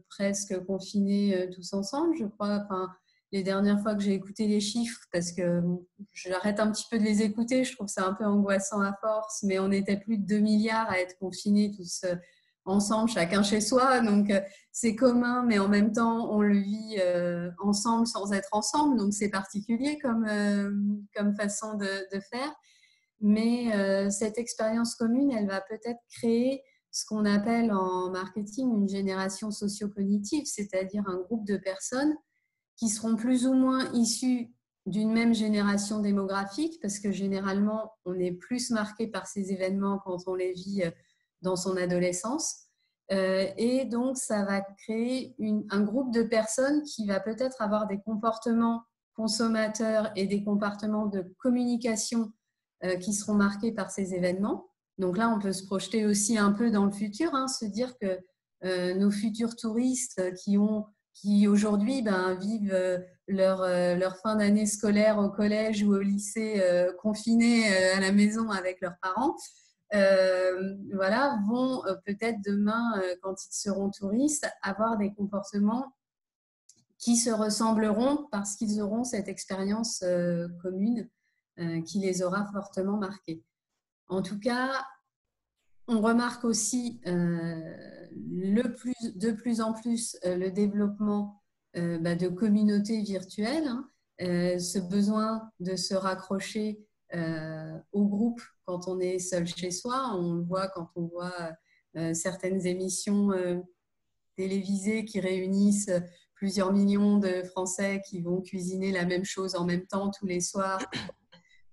presque confinés tous ensemble, je crois. Enfin, les dernières fois que j'ai écouté les chiffres, parce que j'arrête un petit peu de les écouter, je trouve ça un peu angoissant à force, mais on était plus de 2 milliards à être confinés tous ensemble, chacun chez soi. Donc, c'est commun, mais en même temps, on le vit ensemble sans être ensemble. Donc, c'est particulier comme façon de faire. Mais cette expérience commune, elle va peut-être créer ce qu'on appelle en marketing une génération socio-cognitive, c'est-à-dire un groupe de personnes qui seront plus ou moins issues d'une même génération démographique, parce que généralement, on est plus marqué par ces événements quand on les vit dans son adolescence. Et donc, ça va créer un groupe de personnes qui va peut-être avoir des comportements consommateurs et des comportements de communication qui seront marqués par ces événements. Donc là, on peut se projeter aussi un peu dans le futur, se dire que nos futurs touristes qui aujourd'hui vivent leur fin d'année scolaire au collège ou au lycée confinés à la maison avec leurs parents, vont peut-être demain, quand ils seront touristes, avoir des comportements qui se ressembleront parce qu'ils auront cette expérience commune qui les aura fortement marqués. En tout cas, on remarque aussi de plus en plus le développement de communautés virtuelles, ce besoin de se raccrocher au groupe quand on est seul chez soi. On le voit quand on voit certaines émissions télévisées qui réunissent plusieurs millions de Français qui vont cuisiner la même chose en même temps tous les soirs.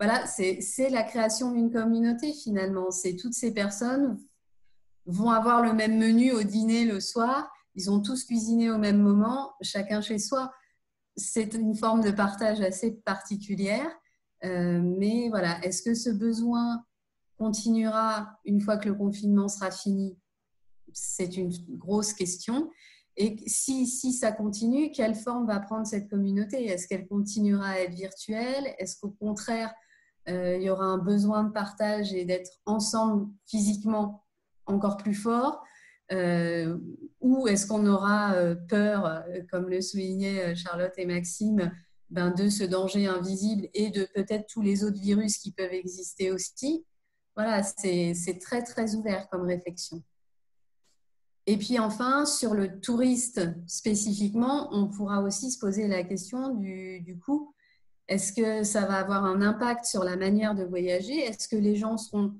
Voilà, c'est la création d'une communauté finalement. C'est toutes ces personnes vont avoir le même menu au dîner le soir. Ils ont tous cuisiné au même moment, chacun chez soi. C'est une forme de partage assez particulière. Mais voilà, est-ce que ce besoin continuera une fois que le confinement sera fini? C'est une grosse question. Et si ça continue, quelle forme va prendre cette communauté? Est-ce qu'elle continuera à être virtuelle? Est-ce qu'au contraire, il y aura un besoin de partage et d'être ensemble physiquement encore plus fort, ou est-ce qu'on aura peur, comme le soulignaient Charlotte et Maxime, de ce danger invisible et de peut-être tous les autres virus qui peuvent exister aussi? Voilà, c'est très, très ouvert comme réflexion. Et puis enfin, sur le touriste spécifiquement, on pourra aussi se poser la question du coût. Est-ce que ça va avoir un impact sur la manière de voyager? Est-ce que les gens seront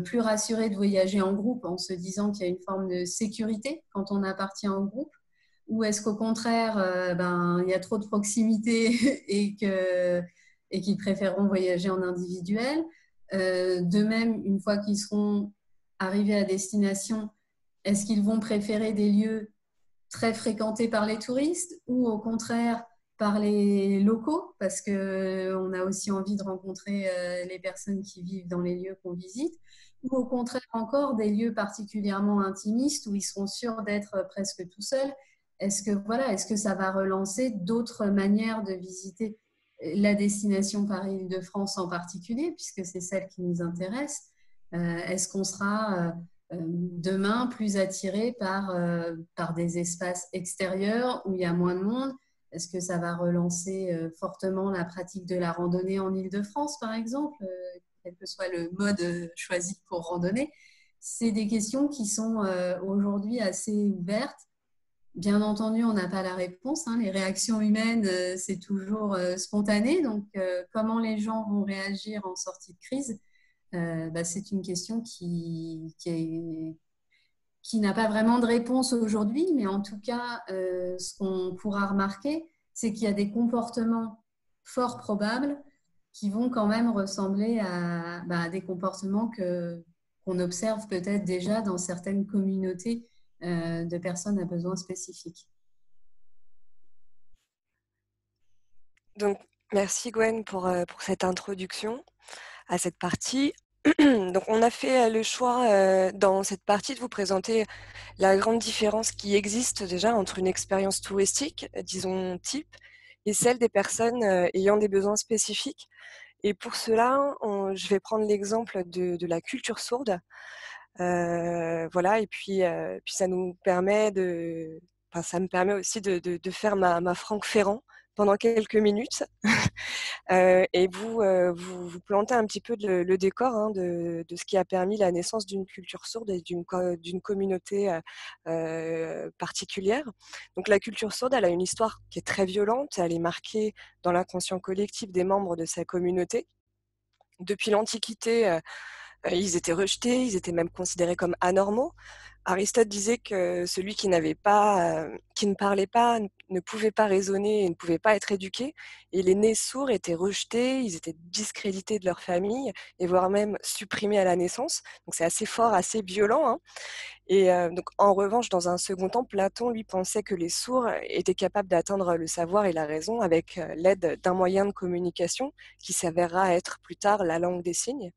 plus rassurés de voyager en groupe en se disant qu'il y a une forme de sécurité quand on appartient en groupe? Ou est-ce qu'au contraire, il y a trop de proximité et qu'ils préféreront voyager en individuel? De même, une fois qu'ils seront arrivés à destination, est-ce qu'ils vont préférer des lieux très fréquentés par les touristes ou au contraire par les locaux, parce qu'on a aussi envie de rencontrer les personnes qui vivent dans les lieux qu'on visite, ou au contraire encore des lieux particulièrement intimistes où ils seront sûrs d'être presque tout seuls? Est-ce que ça va relancer d'autres manières de visiter la destination Paris-Île-de-France en particulier, puisque c'est celle qui nous intéresse? Est-ce qu'on sera demain plus attiré par des espaces extérieurs où il y a moins de monde? Est-ce que ça va relancer fortement la pratique de la randonnée en Île-de-France, par exemple, quel que soit le mode choisi pour randonner? C'est des questions qui sont aujourd'hui assez ouvertes. Bien entendu, on n'a pas la réponse. Les réactions humaines, c'est toujours spontané. Donc, comment les gens vont réagir en sortie de crise? C'est une question qui n'a pas vraiment de réponse aujourd'hui, mais en tout cas, ce qu'on pourra remarquer, c'est qu'il y a des comportements fort probables qui vont quand même ressembler à des comportements qu'on observe peut-être déjà dans certaines communautés de personnes à besoins spécifiques. Donc, merci Gwen pour cette introduction à cette partie. Donc, on a fait le choix dans cette partie de vous présenter la grande différence qui existe déjà entre une expérience touristique, disons type, et celle des personnes ayant des besoins spécifiques. Et pour cela, je vais prendre l'exemple de la culture sourde. Voilà, et puis ça nous permet enfin, ça me permet aussi de faire ma Franck Ferrand pendant quelques minutes et vous planter un petit peu le décor hein, de ce qui a permis la naissance d'une culture sourde et d'une communauté particulière. Donc la culture sourde, elle a une histoire qui est très violente, elle est marquée dans l'inconscient collectif des membres de sa communauté. Depuis l'Antiquité, ils étaient rejetés, ils étaient même considérés comme anormaux. Aristote disait que celui qui qui ne parlait pas, ne pouvait pas raisonner et ne pouvait pas être éduqué. Et les nés sourds étaient rejetés, ils étaient discrédités de leur famille et voire même supprimés à la naissance. Donc c'est assez fort, assez violent. Hein. Et donc en revanche, dans un second temps, Platon lui pensait que les sourds étaient capables d'atteindre le savoir et la raison avec l'aide d'un moyen de communication qui s'avérera être plus tard la langue des signes.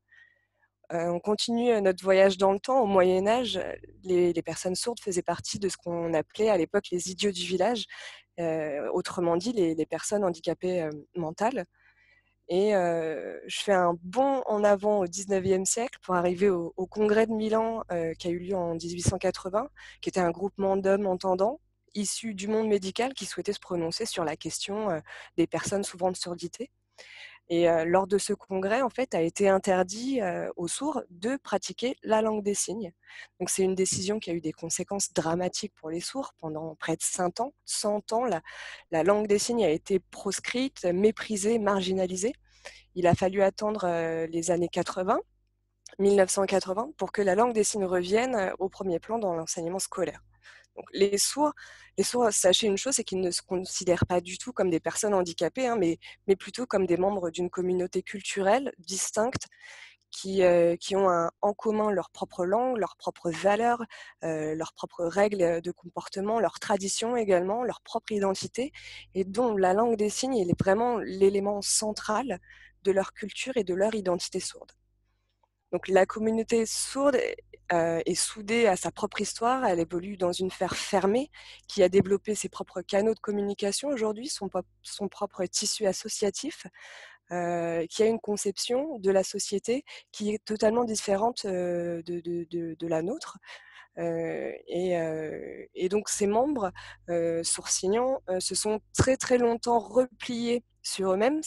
On continue notre voyage dans le temps. Au Moyen Âge, les personnes sourdes faisaient partie de ce qu'on appelait à l'époque les idiots du village, autrement dit les personnes handicapées mentales. Et je fais un bond en avant au 19e siècle pour arriver au Congrès de Milan qui a eu lieu en 1880, qui était un groupement d'hommes entendants issus du monde médical qui souhaitaient se prononcer sur la question des personnes souffrant de surdité. Et lors de ce congrès, en fait, a été interdit aux sourds de pratiquer la langue des signes. Donc c'est une décision qui a eu des conséquences dramatiques pour les sourds. Pendant près de 100 ans, 100 ans, la langue des signes a été proscrite, méprisée, marginalisée. Il a fallu attendre les années 80, 1980, pour que la langue des signes revienne au premier plan dans l'enseignement scolaire. Donc, les sourds, sachez une chose, c'est qu'ils ne se considèrent pas du tout comme des personnes handicapées, hein, mais plutôt comme des membres d'une communauté culturelle distincte qui ont en commun leur propre langue, leurs propres valeurs, leurs propres règles de comportement, leurs traditions également, leur propre identité, et dont la langue des signes est vraiment l'élément central de leur culture et de leur identité sourde. Donc la communauté sourde est soudée à sa propre histoire, elle évolue dans une sphère fermée qui a développé ses propres canaux de communication aujourd'hui, son propre tissu associatif, qui a une conception de la société qui est totalement différente de la nôtre. Et donc ces membres sourcilignants se sont très très longtemps repliés sur eux-mêmes.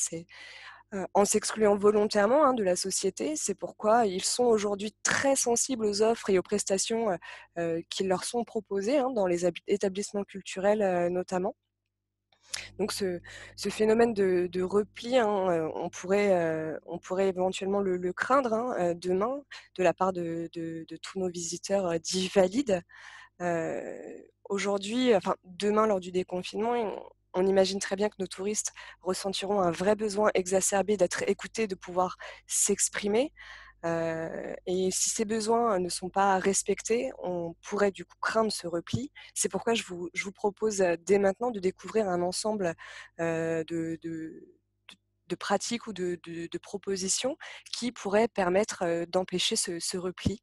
En s'excluant volontairement hein, de la société. C'est pourquoi ils sont aujourd'hui très sensibles aux offres et aux prestations qui leur sont proposées hein, dans les établissements culturels notamment. Donc ce phénomène de repli, hein, on pourrait éventuellement le craindre hein, demain de la part de tous nos visiteurs dits valides. Aujourd'hui, enfin demain lors du déconfinement, on imagine très bien que nos touristes ressentiront un vrai besoin exacerbé d'être écoutés, de pouvoir s'exprimer. Et si ces besoins ne sont pas respectés, on pourrait du coup craindre ce repli. C'est pourquoi je vous propose dès maintenant de découvrir un ensemble de pratiques ou de propositions qui pourraient permettre d'empêcher ce repli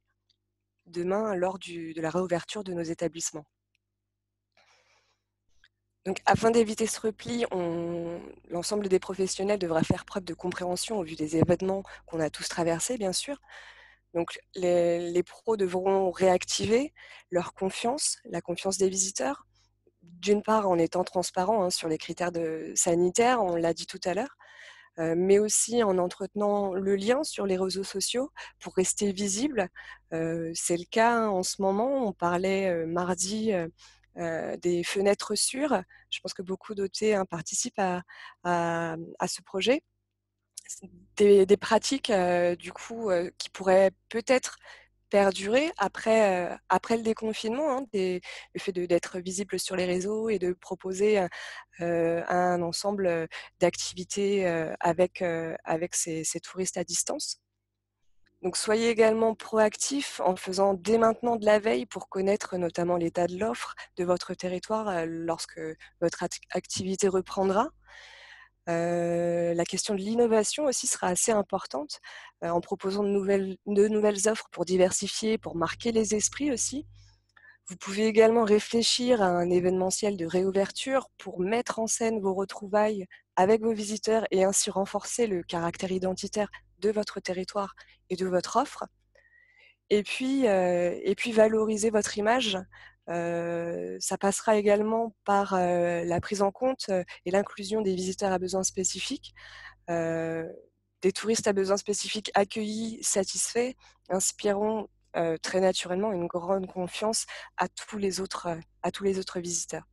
demain lors de la réouverture de nos établissements. Donc, afin d'éviter ce repli, l'ensemble des professionnels devra faire preuve de compréhension au vu des événements qu'on a tous traversés, bien sûr. Donc, les pros devront réactiver leur confiance, la confiance des visiteurs, d'une part en étant transparents hein, sur les critères sanitaires, on l'a dit tout à l'heure, mais aussi en entretenant le lien sur les réseaux sociaux pour rester visible. C'est le cas hein, en ce moment, on parlait mardi des fenêtres sûres. Je pense que beaucoup d'OT hein, participent à ce projet. Des pratiques du coup qui pourraient peut-être perdurer après le déconfinement, hein, le fait d'être visible sur les réseaux et de proposer un ensemble d'activités avec ces touristes à distance. Donc soyez également proactifs en faisant dès maintenant de la veille pour connaître notamment l'état de l'offre de votre territoire lorsque votre activité reprendra. La question de l'innovation aussi sera assez importante, en proposant de nouvelles offres pour diversifier, pour marquer les esprits aussi. Vous pouvez également réfléchir à un événementiel de réouverture pour mettre en scène vos retrouvailles avec vos visiteurs et ainsi renforcer le caractère identitaire de votre territoire et de votre offre. Et puis valoriser votre image. Ça passera également par la prise en compte et l'inclusion des visiteurs à besoins spécifiques, des touristes à besoins spécifiques accueillis, satisfaits, inspireront très naturellement une grande confiance à tous les autres visiteurs.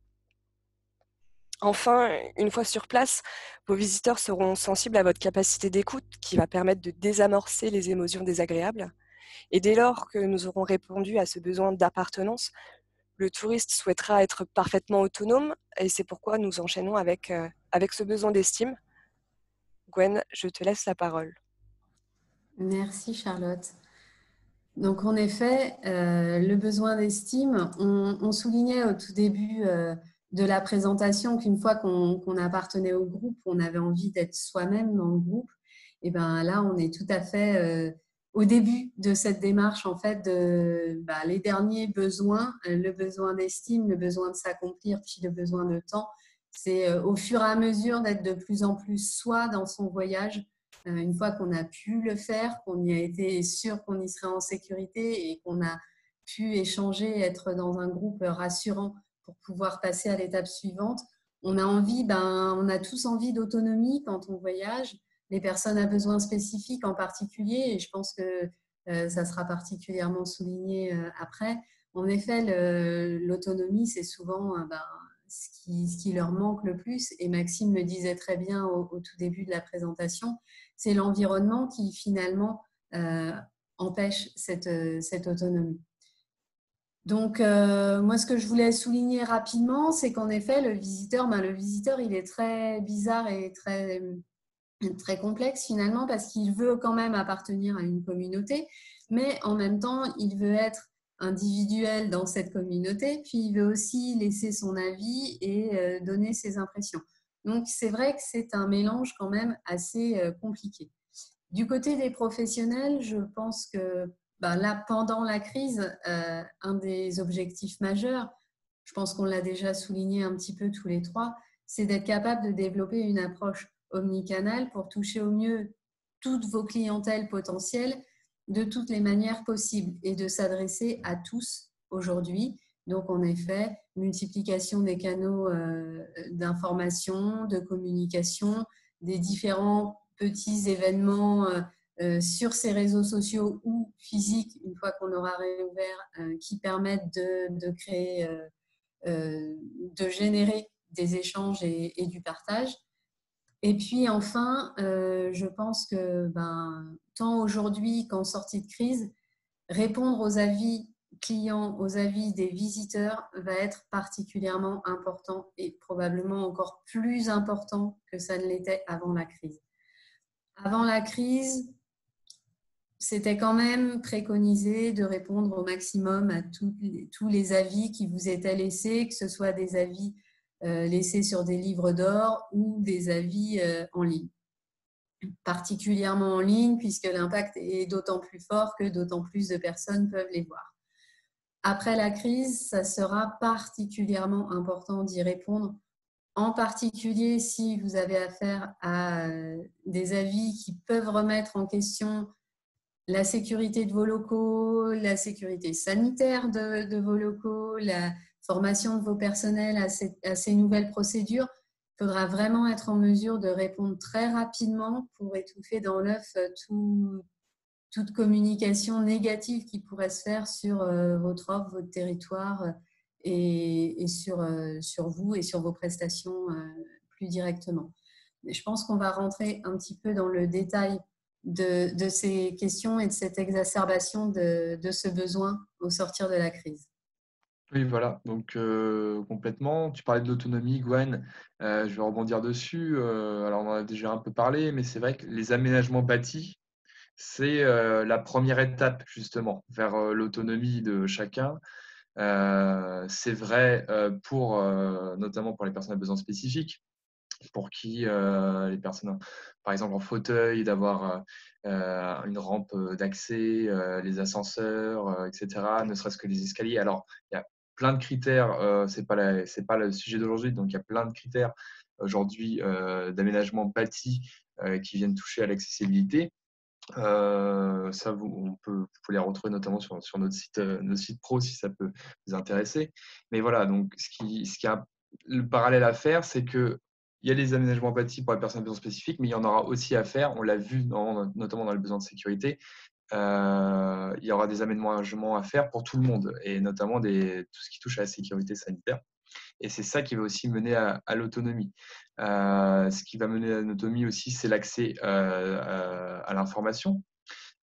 Enfin, une fois sur place, vos visiteurs seront sensibles à votre capacité d'écoute qui va permettre de désamorcer les émotions désagréables. Et dès lors que nous aurons répondu à ce besoin d'appartenance, le touriste souhaitera être parfaitement autonome et c'est pourquoi nous enchaînons avec ce besoin d'estime. Gwen, je te laisse la parole. Merci Charlotte. Donc en effet, le besoin d'estime, on soulignait au tout début de la présentation qu'une fois qu'on appartenait au groupe, on avait envie d'être soi-même dans le groupe. Et bien là, on est tout à fait au début de cette démarche en fait de les derniers besoins, le besoin d'estime, le besoin de s'accomplir, puis le besoin de temps. C'est au fur et à mesure d'être de plus en plus soi dans son voyage. Une fois qu'on a pu le faire, qu'on y a été sûr qu'on y serait en sécurité et qu'on a pu échanger, être dans un groupe rassurant pour pouvoir passer à l'étape suivante, on a tous envie d'autonomie quand on voyage. Les personnes à besoins spécifiques en particulier, et je pense que ça sera particulièrement souligné après. En effet, l'autonomie, c'est souvent ce qui leur manque le plus. Et Maxime le disait très bien au tout début de la présentation, c'est l'environnement qui finalement empêche cette autonomie. Donc, moi, ce que je voulais souligner rapidement, c'est qu'en effet, le visiteur, il est très bizarre et très complexe finalement parce qu'il veut quand même appartenir à une communauté, mais en même temps, il veut être individuel dans cette communauté, puis il veut aussi laisser son avis et donner ses impressions. Donc, c'est vrai que c'est un mélange quand même assez compliqué. Du côté des professionnels, je pense que là, pendant la crise, un des objectifs majeurs, je pense qu'on l'a déjà souligné un petit peu tous les trois, c'est d'être capable de développer une approche omnicanale pour toucher au mieux toutes vos clientèles potentielles de toutes les manières possibles et de s'adresser à tous aujourd'hui. Donc, en effet, multiplication des canaux d'information, de communication, des différents petits événements sur ces réseaux sociaux ou physiques, une fois qu'on aura réouvert, qui permettent de créer, de générer des échanges et du partage. Et puis enfin, je pense que tant aujourd'hui qu'en sortie de crise, répondre aux avis clients, aux avis des visiteurs va être particulièrement important et probablement encore plus important que ça ne l'était avant la crise. Avant la crise, c'était quand même préconisé de répondre au maximum à tous les avis qui vous étaient laissés, que ce soit des avis laissés sur des livres d'or ou des avis en ligne. Particulièrement en ligne, puisque l'impact est d'autant plus fort que d'autant plus de personnes peuvent les voir. Après la crise, ça sera particulièrement important d'y répondre, en particulier si vous avez affaire à des avis qui peuvent remettre en question la sécurité de vos locaux, la sécurité sanitaire de vos locaux, la formation de vos personnels à ces nouvelles procédures. Il faudra vraiment être en mesure de répondre très rapidement pour étouffer dans l'œuf toute communication négative qui pourrait se faire sur votre offre, votre territoire et sur vous et sur vos prestations plus directement. Je pense qu'on va rentrer un petit peu dans le détail de ces questions et de cette exacerbation de ce besoin au sortir de la crise. Oui, voilà, donc complètement. Tu parlais de l'autonomie, Gwen, je vais rebondir dessus. Alors, on en a déjà un peu parlé, mais c'est vrai que les aménagements bâtis, c'est la première étape justement vers l'autonomie de chacun. C'est vrai notamment pour les personnes à besoins spécifiques. pour qui les personnes, par exemple en fauteuil, d'avoir une rampe d'accès, les ascenseurs, etc., ne serait-ce que les escaliers. Alors, il y a plein de critères, c'est pas le sujet d'aujourd'hui, donc il y a plein de critères aujourd'hui d'aménagement bâti qui viennent toucher à l'accessibilité. Ça, vous pouvez les retrouver notamment sur notre site pro si ça peut vous intéresser. Mais voilà, donc le parallèle à faire, c'est que il y a les aménagements bâtis pour les personnes à besoins spécifiques, mais il y en aura aussi à faire. On l'a vu notamment dans les besoins de sécurité. Il y aura des aménagements à faire pour tout le monde, et notamment tout ce qui touche à la sécurité sanitaire. Et c'est ça qui va aussi mener à l'autonomie. Ce qui va mener à l'autonomie aussi, c'est l'accès à l'information.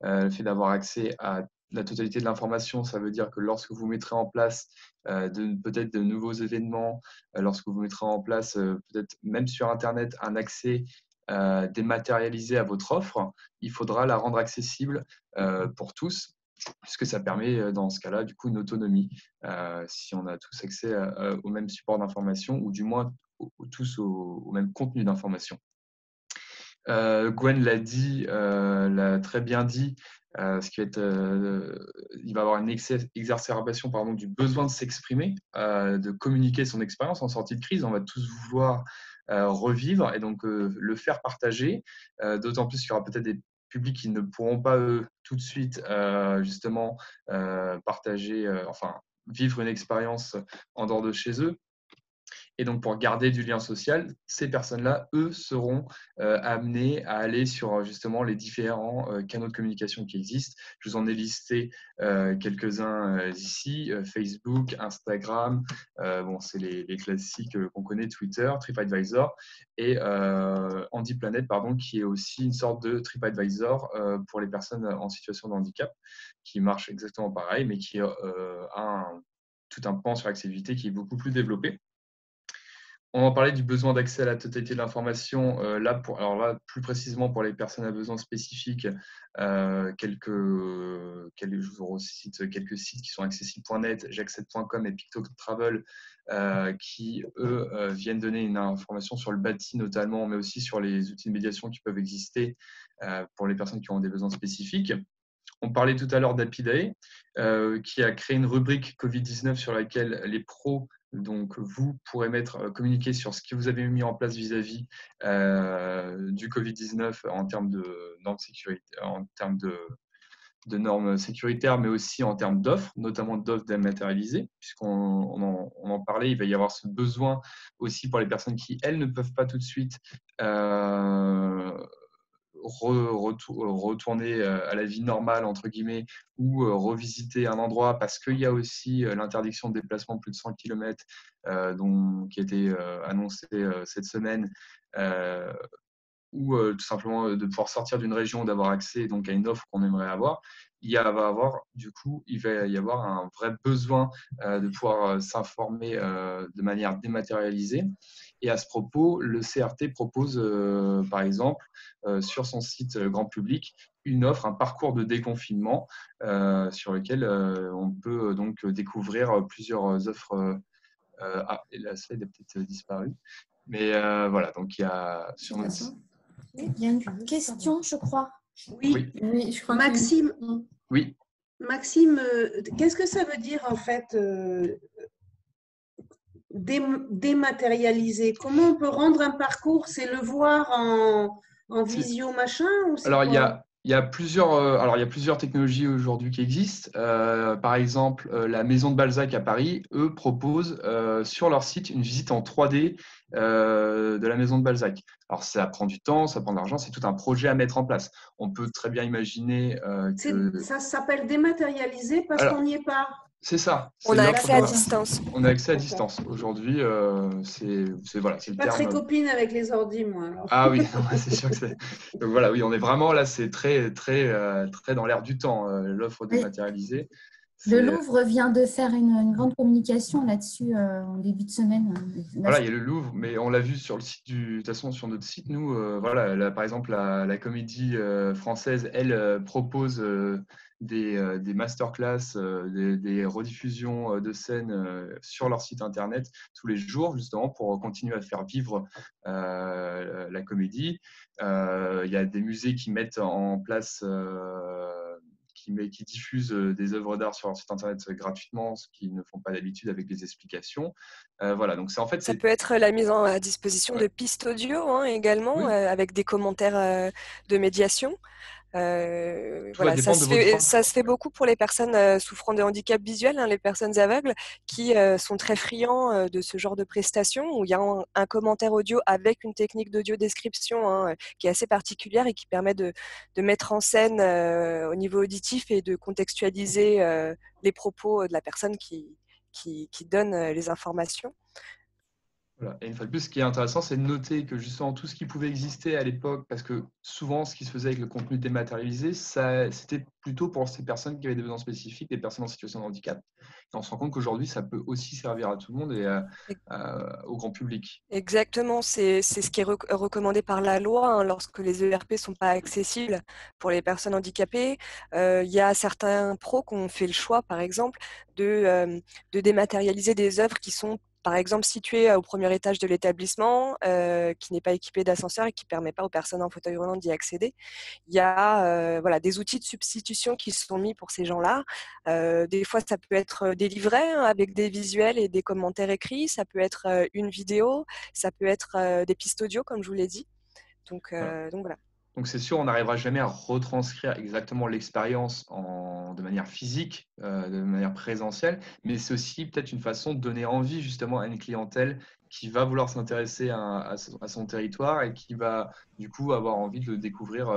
Le fait d'avoir accès à la totalité de l'information, ça veut dire que lorsque vous mettrez en place peut-être de nouveaux événements, lorsque vous mettrez en place peut-être même sur Internet un accès dématérialisé à votre offre, il faudra la rendre accessible pour tous, puisque ça permet dans ce cas-là du coup une autonomie si on a tous accès au même support d'information, ou du moins tous au même contenu d'information. Gwen l'a dit, l'a très bien dit, il va y avoir une exacerbation du besoin de s'exprimer, de communiquer son expérience en sortie de crise. On va tous vouloir revivre, et donc le faire partager, d'autant plus qu'il y aura peut-être des publics qui ne pourront pas tout de suite justement partager, vivre une expérience en dehors de chez eux. Et donc, pour garder du lien social, ces personnes-là, eux, seront amenées à aller sur justement les différents canaux de communication qui existent. Je vous en ai listé quelques-uns ici, Facebook, Instagram, c'est les classiques qu'on connaît, Twitter, TripAdvisor, et HandiPlanet, qui est aussi une sorte de TripAdvisor pour les personnes en situation de handicap, qui marche exactement pareil, mais qui a tout un pan sur l'accessibilité qui est beaucoup plus développé. On va parler du besoin d'accès à la totalité de l'information. Plus précisément pour les personnes à besoins spécifiques, je vous recite quelques sites qui sont accessibles.net, j'accède.com et Pictotravel, qui, eux, viennent donner une information sur le bâti notamment, mais aussi sur les outils de médiation qui peuvent exister pour les personnes qui ont des besoins spécifiques. On parlait tout à l'heure d'Apidae, qui a créé une rubrique Covid-19 sur laquelle les pros, donc vous, pourrez communiquer sur ce que vous avez mis en place vis-à-vis du Covid-19 en termes de normes sécurité, en termes de normes sécuritaires, mais aussi en termes d'offres, notamment d'offres dématérialisées, puisqu'on en parlait, il va y avoir ce besoin aussi pour les personnes qui, elles, ne peuvent pas tout de suite retourner à la vie normale, entre guillemets, ou revisiter un endroit, parce qu'il y a aussi l'interdiction de déplacement de plus de 100 km qui a été annoncée cette semaine, ou tout simplement de pouvoir sortir d'une région, d'avoir accès donc à une offre qu'on aimerait avoir. Il va y avoir un vrai besoin de pouvoir s'informer de manière dématérialisée. Et à ce propos, le CRT propose, par exemple, sur son site grand public, une offre, un parcours de déconfinement sur lequel on peut donc découvrir plusieurs offres. Et la slide a peut-être disparu. Mais voilà, donc il y a sur notre site. Il y a une question, je crois. Oui, je crois Maxime. Oui. Maxime, qu'est-ce que ça veut dire en fait dématérialiser? Comment on peut rendre un parcours? C'est le voir en visio machin ou c'est Alors, quoi? il y a plusieurs technologies aujourd'hui qui existent. Par exemple, la Maison de Balzac à Paris, eux, proposent sur leur site une visite en 3D de la Maison de Balzac. Alors, ça prend du temps, ça prend de l'argent, c'est tout un projet à mettre en place. On peut très bien imaginer que… Ça s'appelle dématérialiser parce qu'on n'y est pas. C'est ça. On a accès à distance. On a accès à distance. Aujourd'hui, c'est le pas terme. très copine avec les ordi, moi. Alors. Ah oui, c'est sûr que c'est… Donc voilà, oui, on est vraiment là, c'est très dans l'air du temps, l'offre dématérialisée. Le Louvre vient de faire une grande communication là-dessus en début de semaine. Voilà, il y a le Louvre, mais on l'a vu sur le site de toute façon, sur notre site, nous, voilà, là, par exemple, la Comédie Française, elle propose des masterclass, des rediffusions de scènes sur leur site internet tous les jours, justement pour continuer à faire vivre la comédie. Il y a des musées qui mettent en place qui diffusent des œuvres d'art sur leur site internet gratuitement, ce qu'ils ne font pas d'habitude avec des explications. Voilà, donc c'est en fait Ça peut être la mise à disposition Ouais. de pistes audio hein, également, Oui. avec des commentaires de médiation. Tout va Voilà, dépendre de votre ça se fait beaucoup pour les personnes souffrant de handicap visuel, hein, les personnes aveugles, qui sont très friands de ce genre de prestations où il y a un commentaire audio avec une technique d'audio description hein, qui est assez particulière et qui permet de mettre en scène au niveau auditif et de contextualiser les propos de la personne qui donne les informations. Voilà. Et une fois de plus, ce qui est intéressant, c'est de noter que justement tout ce qui pouvait exister à l'époque, parce que souvent ce qui se faisait avec le contenu dématérialisé, c'était plutôt pour ces personnes qui avaient des besoins spécifiques, des personnes en situation de handicap. Et on se rend compte qu'aujourd'hui, ça peut aussi servir à tout le monde et au grand public. Exactement, c'est ce qui est recommandé par la loi hein, lorsque les ERP ne sont pas accessibles pour les personnes handicapées. Il y a certains pros qui ont fait le choix, par exemple, de dématérialiser des œuvres qui sont, par exemple, situées au premier étage de l'établissement, qui n'est pas équipé d'ascenseur et qui ne permet pas aux personnes en fauteuil roulant d'y accéder. Il y a voilà, des outils de substitution qui sont mis pour ces gens-là. Des fois, ça peut être des livrets hein, avec des visuels et des commentaires écrits. Ça peut être une vidéo. Ça peut être des pistes audio, comme je vous l'ai dit. Donc voilà. Donc c'est sûr, on n'arrivera jamais à retranscrire exactement l'expérience de manière physique, de manière présentielle, mais c'est aussi peut-être une façon de donner envie justement à une clientèle qui va vouloir s'intéresser à son territoire et qui va du coup avoir envie de le découvrir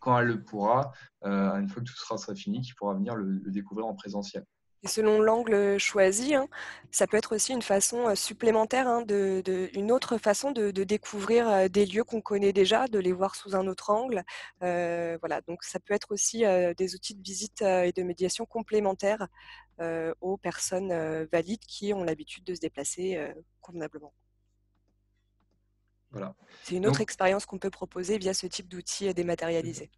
quand elle le pourra, une fois que tout sera fini, qui pourra venir le découvrir en présentiel. Et selon l'angle choisi, hein, ça peut être aussi une façon supplémentaire, hein, une autre façon de découvrir des lieux qu'on connaît déjà, de les voir sous un autre angle. Voilà, donc ça peut être aussi des outils de visite et de médiation complémentaires aux personnes valides qui ont l'habitude de se déplacer convenablement. Voilà. C'est une autre Donc, expérience qu'on peut proposer via ce type d'outils dématérialisés.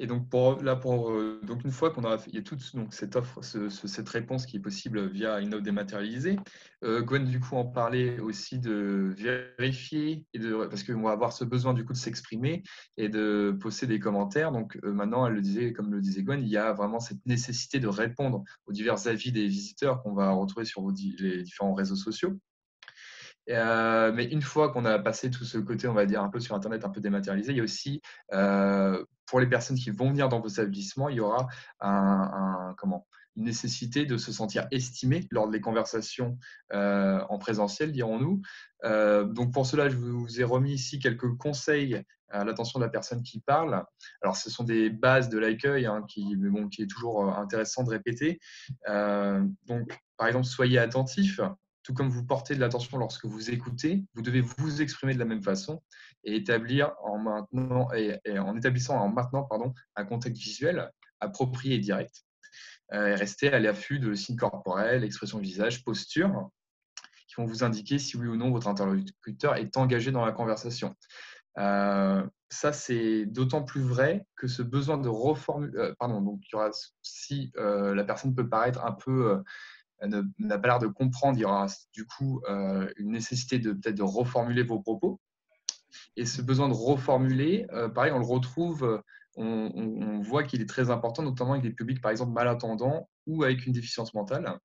et donc, donc une fois il y a toute donc, cette offre, cette réponse qui est possible via une offre dématérialisée, Gwen, du coup, en parlait aussi de vérifier, parce qu'on va avoir ce besoin du coup de s'exprimer et de poster des commentaires. Donc maintenant, elle le disait, comme le disait Gwen, il y a vraiment cette nécessité de répondre aux divers avis des visiteurs qu'on va retrouver sur les différents réseaux sociaux. Mais une fois qu'on a passé tout ce côté, on va dire, un peu sur Internet, un peu dématérialisé, il y a aussi, pour les personnes qui vont venir dans vos établissements, il y aura une nécessité de se sentir estimé lors des conversations en présentiel, dirons-nous. Donc pour cela, je vous ai remis ici quelques conseils à l'attention de la personne qui parle. Alors, ce sont des bases de l'accueil hein, qui est toujours intéressant de répéter. Donc, par exemple, soyez attentifs. Tout comme vous portez de l'attention lorsque vous écoutez, vous devez vous exprimer de la même façon et en établissant un contexte visuel approprié et direct. Et restez à l'affût de signes corporels, expressions de visage, posture, qui vont vous indiquer si oui ou non votre interlocuteur est engagé dans la conversation. Ça, c'est d'autant plus vrai que ce besoin de reformuler, donc il y aura, si la personne peut paraître un peu n'a pas l'air de comprendre, il y aura du coup une nécessité peut-être de reformuler vos propos. Et ce besoin de reformuler, pareil, on le retrouve, on voit qu'il est très important, notamment avec des publics, par exemple, malentendants ou avec une déficience mentale,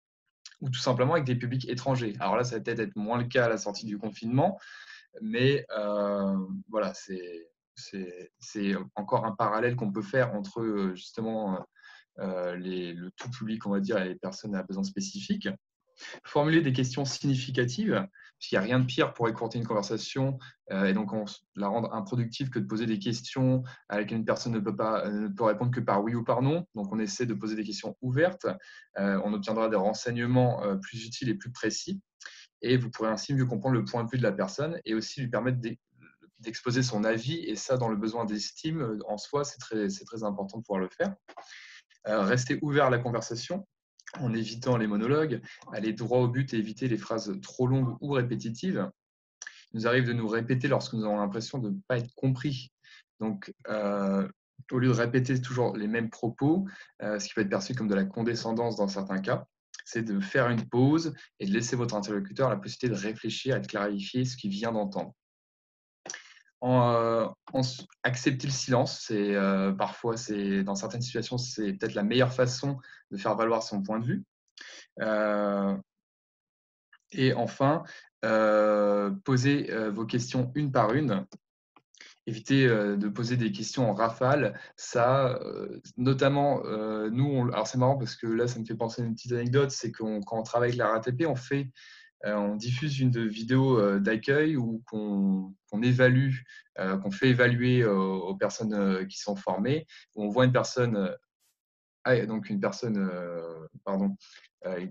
ou tout simplement avec des publics étrangers. Alors là, ça va peut-être être moins le cas à la sortie du confinement, mais voilà, c'est encore un parallèle qu'on peut faire entre justement le tout public, on va dire, et les personnes à besoins spécifiques. Formuler des questions significatives, parce qu'il n'y a rien de pire pour écourter une conversation et donc la rendre improductive que de poser des questions à laquelle une personne ne peut répondre que par oui ou par non. Donc, on essaie de poser des questions ouvertes. On obtiendra des renseignements plus utiles et plus précis. Et vous pourrez ainsi mieux comprendre le point de vue de la personne et aussi lui permettre d'exposer son avis. Et ça, dans le besoin d'estime, en soi, c'est très important de pouvoir le faire. Rester ouvert à la conversation en évitant les monologues, aller droit au but et éviter les phrases trop longues ou répétitives. Il nous arrive de nous répéter lorsque nous avons l'impression de ne pas être compris. Donc, au lieu de répéter toujours les mêmes propos, ce qui peut être perçu comme de la condescendance dans certains cas, c'est de faire une pause et de laisser votre interlocuteur la possibilité de réfléchir et de clarifier ce qu'il vient d'entendre. Accepter le silence, parfois, dans certaines situations, c'est peut-être la meilleure façon de faire valoir son point de vue. Et enfin, posez vos questions une par une. Évitez de poser des questions en rafale. Ça, notamment, nous, alors c'est marrant parce que là, ça me fait penser à une petite anecdote, c'est quand on travaille avec la RATP, on diffuse une vidéo d'accueil où qu'on évalue, qu'on fait évaluer aux personnes qui sont formées, où on voit une personne,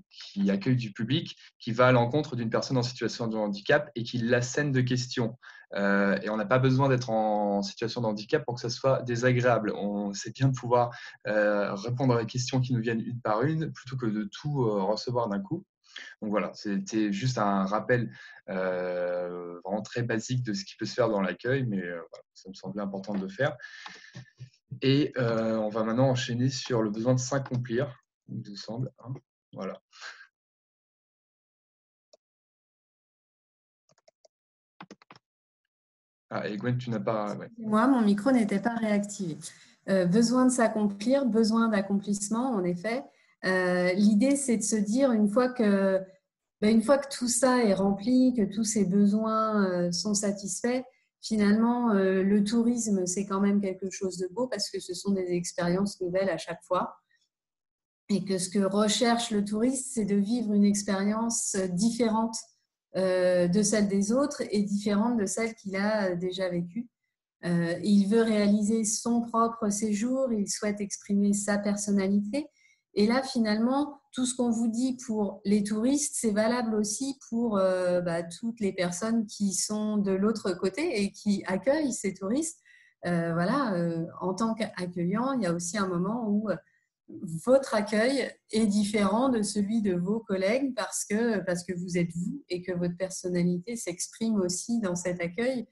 qui accueille du public, qui va à l'encontre d'une personne en situation de handicap et qui l'assène de questions. Et on n'a pas besoin d'être en situation de handicap pour que ça soit désagréable. C'est bien de pouvoir répondre à les questions qui nous viennent une par une plutôt que de tout recevoir d'un coup. Donc voilà, c'était juste un rappel vraiment très basique de ce qui peut se faire dans l'accueil, mais voilà, ça me semblait important de le faire. Et on va maintenant enchaîner sur le besoin de s'accomplir, il me semble. Hein. Voilà. Ah, et Gwen, tu n'as pas… Ouais. Moi, mon micro n'était pas réactivé. Besoin de s'accomplir, besoin d'accomplissement, en effet. L'idée, c'est de se dire, une fois que tout ça est rempli, que tous ces besoins sont satisfaits, finalement, le tourisme, c'est quand même quelque chose de beau parce que ce sont des expériences nouvelles à chaque fois. Et que ce que recherche le touriste, c'est de vivre une expérience différente de celle des autres et différente de celle qu'il a déjà vécue. Il veut réaliser son propre séjour, il souhaite exprimer sa personnalité. Et là, finalement, tout ce qu'on vous dit pour les touristes, c'est valable aussi pour toutes les personnes qui sont de l'autre côté et qui accueillent ces touristes. En tant qu'accueillant, il y a aussi un moment où votre accueil est différent de celui de vos collègues parce que vous êtes vous et que votre personnalité s'exprime aussi dans cet accueil.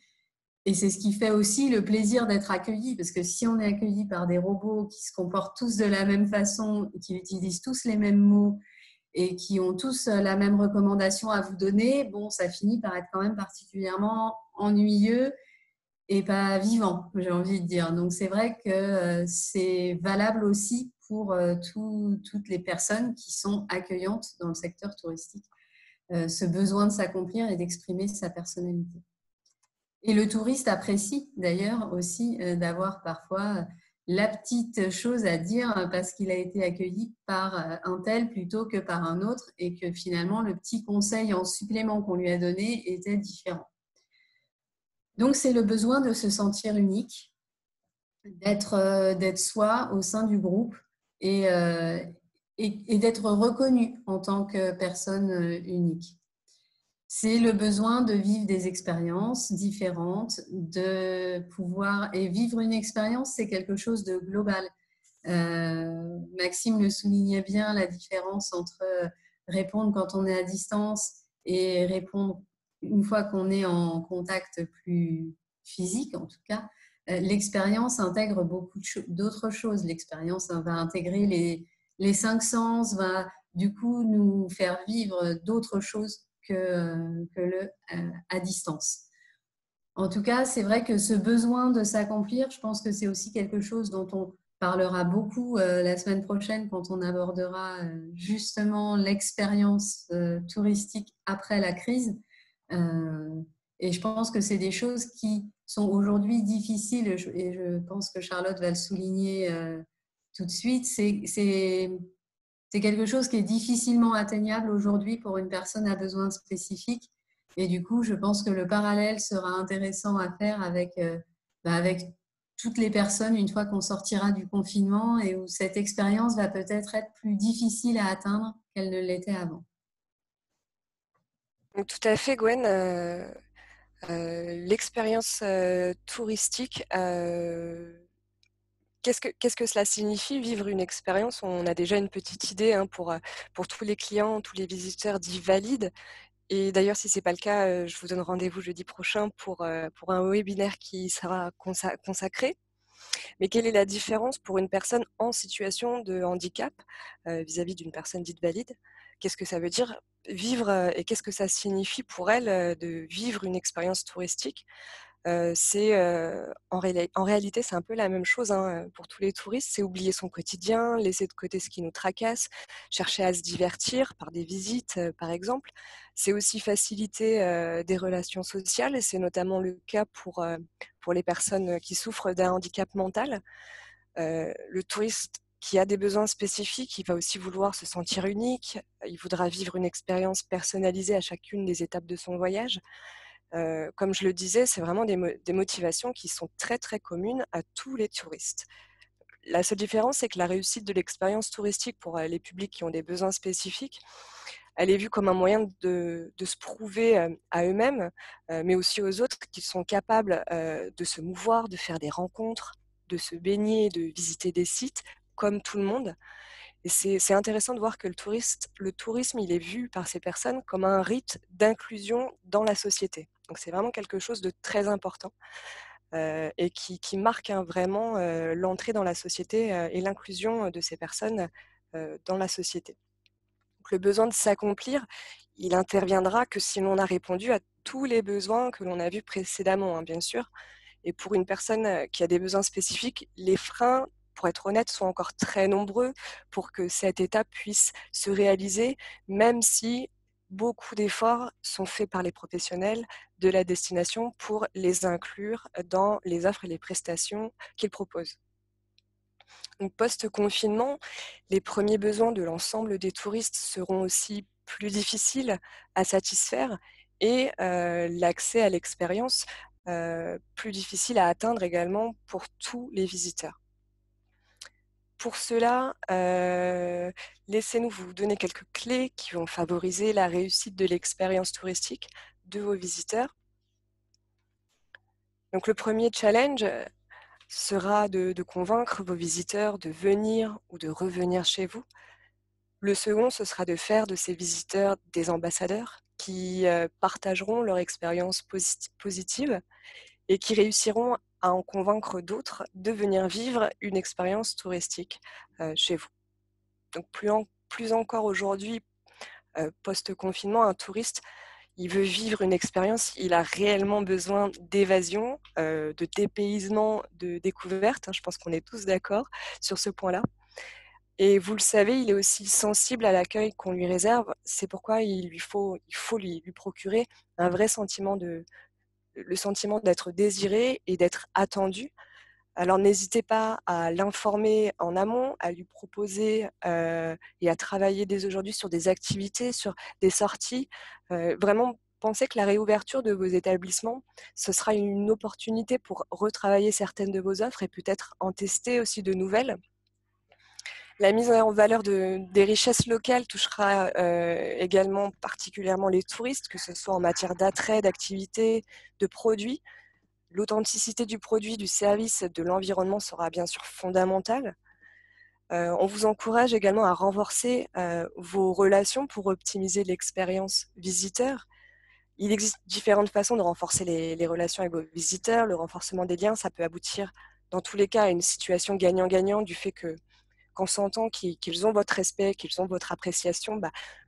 Et c'est ce qui fait aussi le plaisir d'être accueilli, parce que si on est accueilli par des robots qui se comportent tous de la même façon, qui utilisent tous les mêmes mots et qui ont tous la même recommandation à vous donner, bon, ça finit par être quand même particulièrement ennuyeux et pas vivant, j'ai envie de dire. Donc, c'est vrai que c'est valable aussi pour toutes les personnes qui sont accueillantes dans le secteur touristique, ce besoin de s'accomplir et d'exprimer sa personnalité. Et le touriste apprécie d'ailleurs aussi d'avoir parfois la petite chose à dire parce qu'il a été accueilli par un tel plutôt que par un autre et que finalement le petit conseil en supplément qu'on lui a donné était différent. Donc c'est le besoin de se sentir unique, d'être soi au sein du groupe et d'être reconnu en tant que personne unique. C'est le besoin de vivre des expériences différentes, de pouvoir… Et vivre une expérience, c'est quelque chose de global. Maxime le soulignait bien, la différence entre répondre quand on est à distance et répondre une fois qu'on est en contact plus physique, en tout cas. L'expérience intègre beaucoup d'autres choses. L'expérience va intégrer les 5 sens, va du coup nous faire vivre d'autres choses que à distance. En tout cas, c'est vrai que ce besoin de s'accomplir, je pense que c'est aussi quelque chose dont on parlera beaucoup la semaine prochaine quand on abordera justement l'expérience touristique après la crise. Et je pense que c'est des choses qui sont aujourd'hui difficiles et je pense que Charlotte va le souligner tout de suite. C'est quelque chose qui est difficilement atteignable aujourd'hui pour une personne à besoins spécifiques. Et du coup, je pense que le parallèle sera intéressant à faire avec toutes les personnes une fois qu'on sortira du confinement et où cette expérience va peut-être être plus difficile à atteindre qu'elle ne l'était avant. Donc, tout à fait, Gwen. L'expérience touristique, qu'est-ce que cela signifie, vivre une expérience? On a déjà une petite idée pour tous les clients, tous les visiteurs dits valides. Et d'ailleurs, si ce n'est pas le cas, je vous donne rendez-vous jeudi prochain pour un webinaire qui sera consacré. Mais quelle est la différence pour une personne en situation de handicap vis-à-vis d'une personne dite valide? Qu'est-ce que ça veut dire vivre et qu'est-ce que ça signifie pour elle de vivre une expérience touristique? En réalité, c'est un peu la même chose hein, pour tous les touristes, c'est oublier son quotidien, laisser de côté ce qui nous tracasse, chercher à se divertir par des visites, par exemple. C'est aussi faciliter des relations sociales, et c'est notamment le cas pour les personnes qui souffrent d'un handicap mental. Le touriste qui a des besoins spécifiques, il va aussi vouloir se sentir unique, il voudra vivre une expérience personnalisée à chacune des étapes de son voyage. Comme je le disais, c'est vraiment des motivations qui sont très très communes à tous les touristes. La seule différence, c'est que la réussite de l'expérience touristique pour les publics qui ont des besoins spécifiques, elle est vue comme un moyen de se prouver à eux-mêmes, mais aussi aux autres qui sont capables de se mouvoir, de faire des rencontres, de se baigner, de visiter des sites comme tout le monde. Et c'est intéressant de voir que le tourisme, il est vu par ces personnes comme un rite d'inclusion dans la société. Donc c'est vraiment quelque chose de très important et qui marque hein, vraiment l'entrée dans la société et l'inclusion de ces personnes dans la société. Donc le besoin de s'accomplir, il interviendra que si l'on a répondu à tous les besoins que l'on a vus précédemment, hein, bien sûr. Et pour une personne qui a des besoins spécifiques, les freins, pour être honnête, sont encore très nombreux pour que cette étape puisse se réaliser, même si beaucoup d'efforts sont faits par les professionnels de la destination pour les inclure dans les offres et les prestations qu'ils proposent. Donc, post-confinement, les premiers besoins de l'ensemble des touristes seront aussi plus difficiles à satisfaire et l'accès à l'expérience plus difficile à atteindre également pour tous les visiteurs. Pour cela, laissez-nous vous donner quelques clés qui vont favoriser la réussite de l'expérience touristique de vos visiteurs. Donc, le premier challenge sera de convaincre vos visiteurs de venir ou de revenir chez vous. Le second, ce sera de faire de ces visiteurs des ambassadeurs qui partageront leur expérience positive et qui réussiront à en convaincre d'autres de venir vivre une expérience touristique chez vous. Donc plus encore aujourd'hui, post-confinement, un touriste, il veut vivre une expérience, il a réellement besoin d'évasion, de dépaysement, de découverte. Je pense qu'on est tous d'accord sur ce point-là. Et vous le savez, il est aussi sensible à l'accueil qu'on lui réserve. C'est pourquoi il faut lui procurer un vrai sentiment le sentiment d'être désiré et d'être attendu. Alors n'hésitez pas à l'informer en amont, à lui proposer et à travailler dès aujourd'hui sur des activités, sur des sorties. Vraiment, pensez que la réouverture de vos établissements, ce sera une opportunité pour retravailler certaines de vos offres et peut-être en tester aussi de nouvelles. La mise en valeur des richesses locales touchera également particulièrement les touristes, que ce soit en matière d'attrait, d'activité, de produits. L'authenticité du produit, du service, de l'environnement sera bien sûr fondamentale. On vous encourage également à renforcer vos relations pour optimiser l'expérience visiteur. Il existe différentes façons de renforcer les relations avec vos visiteurs. Le renforcement des liens, ça peut aboutir dans tous les cas à une situation gagnant-gagnant du fait qu'en sentant qu'ils ont votre respect, qu'ils ont votre appréciation,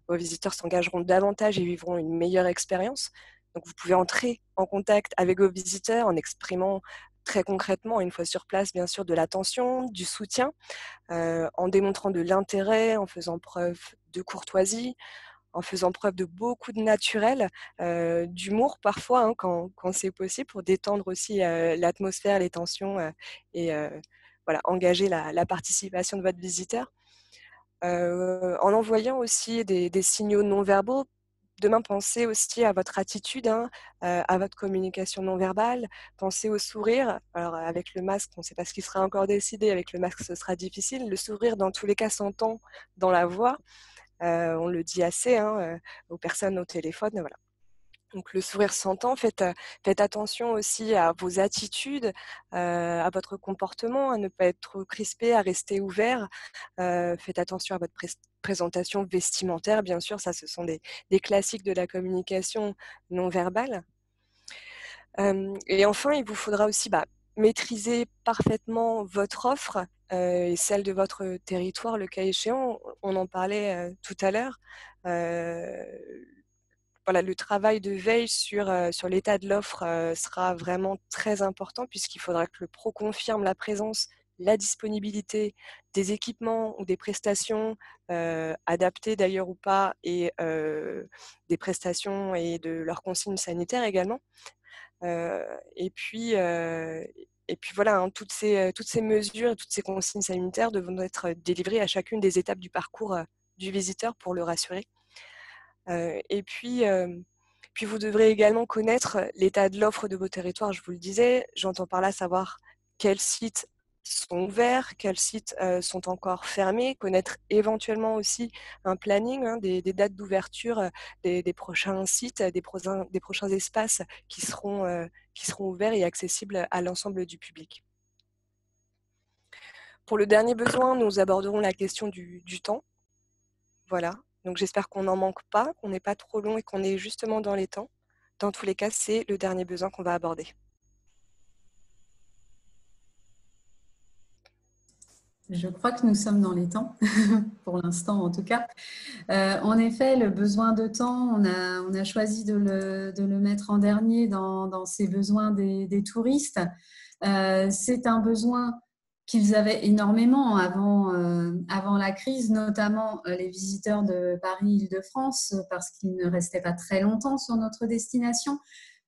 vos visiteurs s'engageront davantage et vivront une meilleure expérience. Donc vous pouvez entrer en contact avec vos visiteurs en exprimant très concrètement, une fois sur place, bien sûr, de l'attention, du soutien, en démontrant de l'intérêt, en faisant preuve de courtoisie, en faisant preuve de beaucoup de naturel, d'humour parfois, hein, quand c'est possible, pour détendre aussi l'atmosphère, les tensions et voilà, engager la participation de votre visiteur. En envoyant aussi des signaux non verbaux. Demain, pensez aussi à votre attitude, hein, à votre communication non verbale. Pensez au sourire. Alors, avec le masque, on ne sait pas ce qui sera encore décidé. Avec le masque, ce sera difficile. Le sourire, dans tous les cas, s'entend dans la voix. On le dit assez hein, aux personnes au téléphone. Voilà. Donc le sourire s'entend, faites attention aussi à vos attitudes, à votre comportement, à ne pas être trop crispé, à rester ouvert. Faites attention à votre présentation vestimentaire, bien sûr, ça ce sont des classiques de la communication non verbale. Et enfin, il vous faudra aussi maîtriser parfaitement votre offre et celle de votre territoire, le cas échéant. On en parlait tout à l'heure. Voilà, le travail de veille sur l'état de l'offre sera vraiment très important puisqu'il faudra que le pro confirme la présence, la disponibilité des équipements ou des prestations adaptées d'ailleurs ou pas, et des prestations et de leurs consignes sanitaires également. Et puis voilà, hein, toutes ces mesures et toutes ces consignes sanitaires devront être délivrées à chacune des étapes du parcours du visiteur pour le rassurer. Et puis vous devrez également connaître l'état de l'offre de vos territoires, je vous le disais. J'entends par là savoir quels sites sont ouverts, quels sites sont encore fermés, connaître éventuellement aussi un planning, hein, des dates d'ouverture des prochains sites, des prochains espaces qui seront ouverts et accessibles à l'ensemble du public. Pour le dernier besoin, nous aborderons la question du temps. Voilà. Donc j'espère qu'on n'en manque pas, qu'on n'est pas trop long et qu'on est justement dans les temps. Dans tous les cas, c'est le dernier besoin qu'on va aborder. Je crois que nous sommes dans les temps, pour l'instant en tout cas. En effet, le besoin de temps, on a choisi de le mettre en dernier dans ces besoins des touristes. C'est un besoin qu'ils avaient énormément avant la crise, notamment les visiteurs de Paris-Île-de-France, parce qu'ils ne restaient pas très longtemps sur notre destination.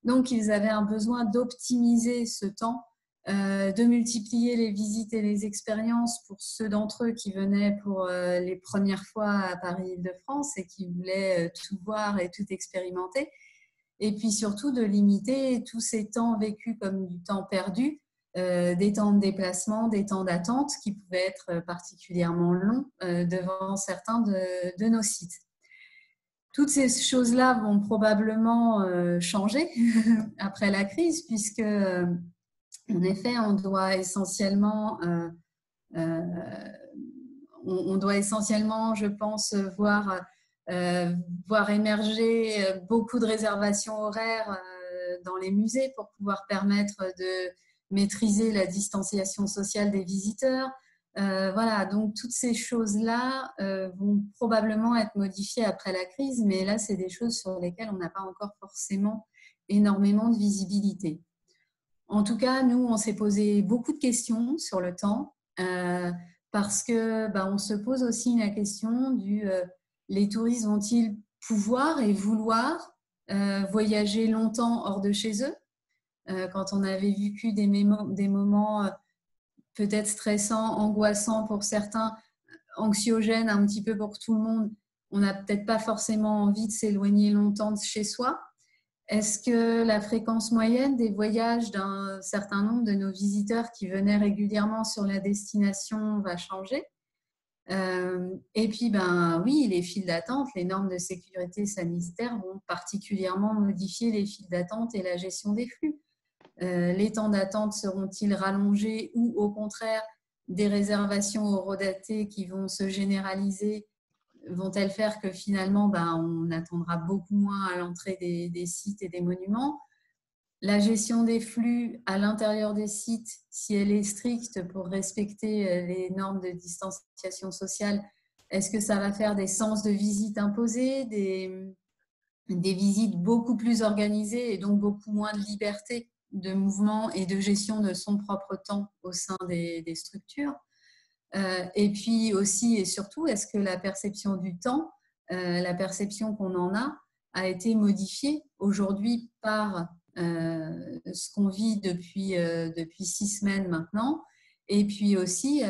Donc, ils avaient un besoin d'optimiser ce temps, de multiplier les visites et les expériences pour ceux d'entre eux qui venaient pour les premières fois à Paris-Île-de-France et qui voulaient tout voir et tout expérimenter. Et puis surtout de limiter tous ces temps vécus comme du temps perdu, des temps de déplacement, des temps d'attente qui pouvaient être particulièrement longs devant certains de nos sites. Toutes ces choses-là vont probablement changer après la crise, puisque en effet, on doit essentiellement, je pense, voir émerger beaucoup de réservations horaires dans les musées pour pouvoir permettre de maîtriser la distanciation sociale des visiteurs. Voilà, donc toutes ces choses-là vont probablement être modifiées après la crise, mais là, c'est des choses sur lesquelles on n'a pas encore forcément énormément de visibilité. En tout cas, nous, on s'est posé beaucoup de questions sur le temps parce que on se pose aussi la question les touristes vont-ils pouvoir et vouloir voyager longtemps hors de chez eux? Quand on avait vécu des moments peut-être stressants, angoissants pour certains, anxiogènes un petit peu pour tout le monde, on n'a peut-être pas forcément envie de s'éloigner longtemps de chez soi. Est-ce que la fréquence moyenne des voyages d'un certain nombre de nos visiteurs qui venaient régulièrement sur la destination va changer? Et puis, oui, les files d'attente, les normes de sécurité sanitaire vont particulièrement modifier les files d'attente et la gestion des flux. Les temps d'attente seront-ils rallongés ou au contraire, des réservations horodatées qui vont se généraliser vont-elles faire que finalement, on attendra beaucoup moins à l'entrée des sites et des monuments? La gestion des flux à l'intérieur des sites, si elle est stricte pour respecter les normes de distanciation sociale, est-ce que ça va faire des sens de visite imposés, des visites beaucoup plus organisées et donc beaucoup moins de liberté de mouvement et de gestion de son propre temps au sein des structures? Et puis aussi et surtout, est-ce que la perception du temps, la perception qu'on en a été modifiée aujourd'hui par ce qu'on vit depuis 6 semaines maintenant, et puis aussi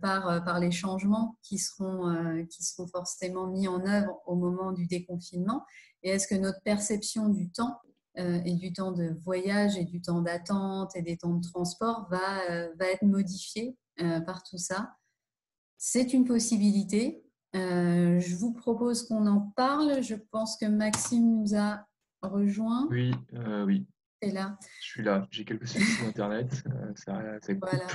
par les changements qui seront forcément mis en œuvre au moment du déconfinement? Et est-ce que notre perception du temps et du temps de voyage et du temps d'attente et des temps de transport va être modifiée par tout ça? C'est une possibilité. Je vous propose qu'on en parle. Je pense que Maxime nous a rejoint. Oui, oui. C'est là. Je suis là. J'ai quelques soucis d'Internet. Ça coupe. Voilà.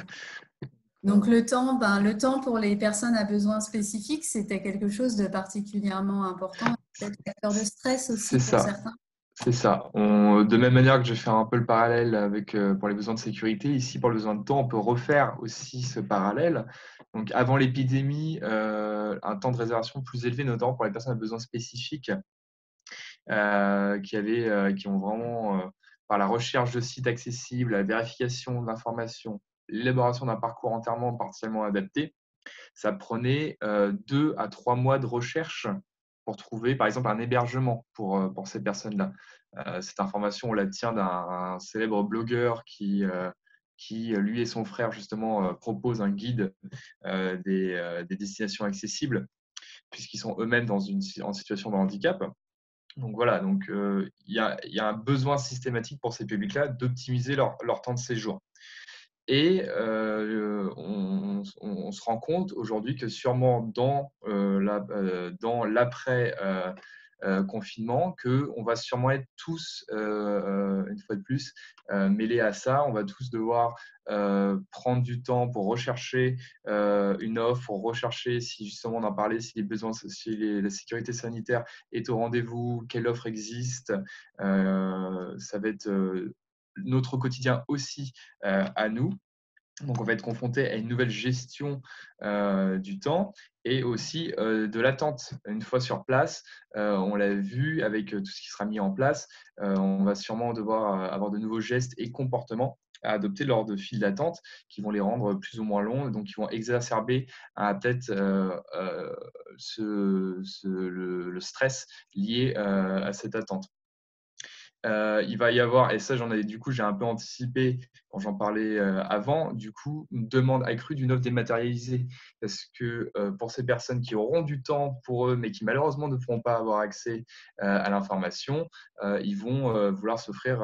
Donc, le temps pour les personnes à besoins spécifiques, c'était quelque chose de particulièrement important. Peut-être facteur de stress aussi pour certains. C'est ça. De même manière que je vais faire un peu le parallèle avec, pour les besoins de sécurité, ici, pour le besoin de temps, on peut refaire aussi ce parallèle. Donc, avant l'épidémie, un temps de réservation plus élevé, notamment pour les personnes à besoins spécifiques, qui ont vraiment, par la recherche de sites accessibles, la vérification d'informations, l'élaboration d'un parcours entièrement partiellement adapté, ça prenait 2 à 3 mois de recherche pour trouver, par exemple, un hébergement pour ces personnes-là. Cette information, on la tient d'un célèbre blogueur qui, lui et son frère, justement, proposent un guide des destinations accessibles, puisqu'ils sont eux-mêmes en situation de handicap. Donc voilà, donc il y a un besoin systématique pour ces publics-là d'optimiser leur temps de séjour. Et on se rend compte aujourd'hui que sûrement dans l'après-confinement, qu'on va sûrement être tous, une fois de plus, mêlés à ça. On va tous devoir prendre du temps pour rechercher une offre, pour rechercher si justement on en parlait, si la sécurité sanitaire est au rendez-vous, quelle offre existe. Ça va être notre quotidien aussi à nous. Donc, on va être confronté à une nouvelle gestion du temps et aussi de l'attente. Une fois sur place, on l'a vu avec tout ce qui sera mis en place, on va sûrement devoir avoir de nouveaux gestes et comportements à adopter lors de files d'attente qui vont les rendre plus ou moins longs, donc qui vont exacerber peut-être le stress lié à cette attente. Il va y avoir, et ça j'ai un peu anticipé quand j'en parlais avant, du coup, une demande accrue d'une offre dématérialisée. Parce que pour ces personnes qui auront du temps pour eux, mais qui malheureusement ne pourront pas avoir accès à l'information, ils vont vouloir s'offrir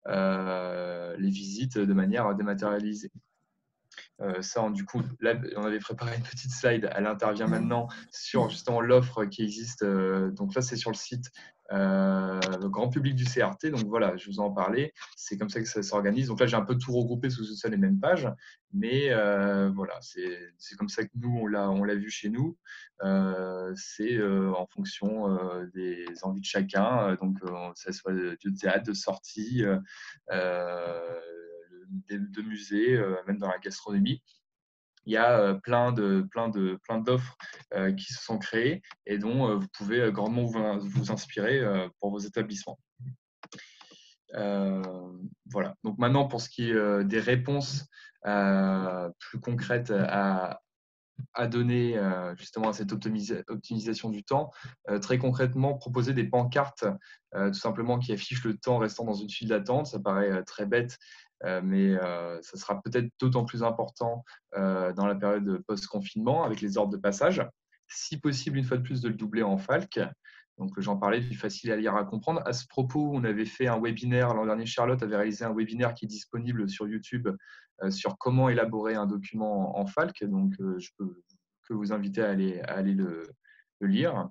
les visites de manière dématérialisée. Ça, du coup, là, on avait préparé une petite slide. Elle intervient maintenant sur justement l'offre qui existe. Donc là, c'est sur le site le grand public du CRT. Donc voilà, je vous en parlais. C'est comme ça que ça s'organise. Donc là, j'ai un peu tout regroupé sous les mêmes pages. Mais voilà, c'est comme ça que nous, on l'a vu chez nous. C'est en fonction des envies de chacun. Donc, ça soit de théâtre, de sortie, de musées, même dans la gastronomie. Il y a plein d'offres qui se sont créées et dont vous pouvez grandement vous inspirer pour vos établissements. Voilà. Donc maintenant, pour ce qui est des réponses plus concrètes à donner justement à cette optimisation du temps, très concrètement, proposer des pancartes tout simplement qui affichent le temps restant dans une file d'attente. Ça paraît très bête, mais ça sera peut-être d'autant plus important dans la période post-confinement avec les ordres de passage. Si possible, une fois de plus, de le doubler en FALC. Donc, j'en parlais, plus facile à lire, à comprendre. À ce propos, on avait fait un webinaire. L'an dernier, Charlotte avait réalisé un webinaire qui est disponible sur YouTube sur comment élaborer un document en FALC. Donc, je peux que vous inviter à aller le lire.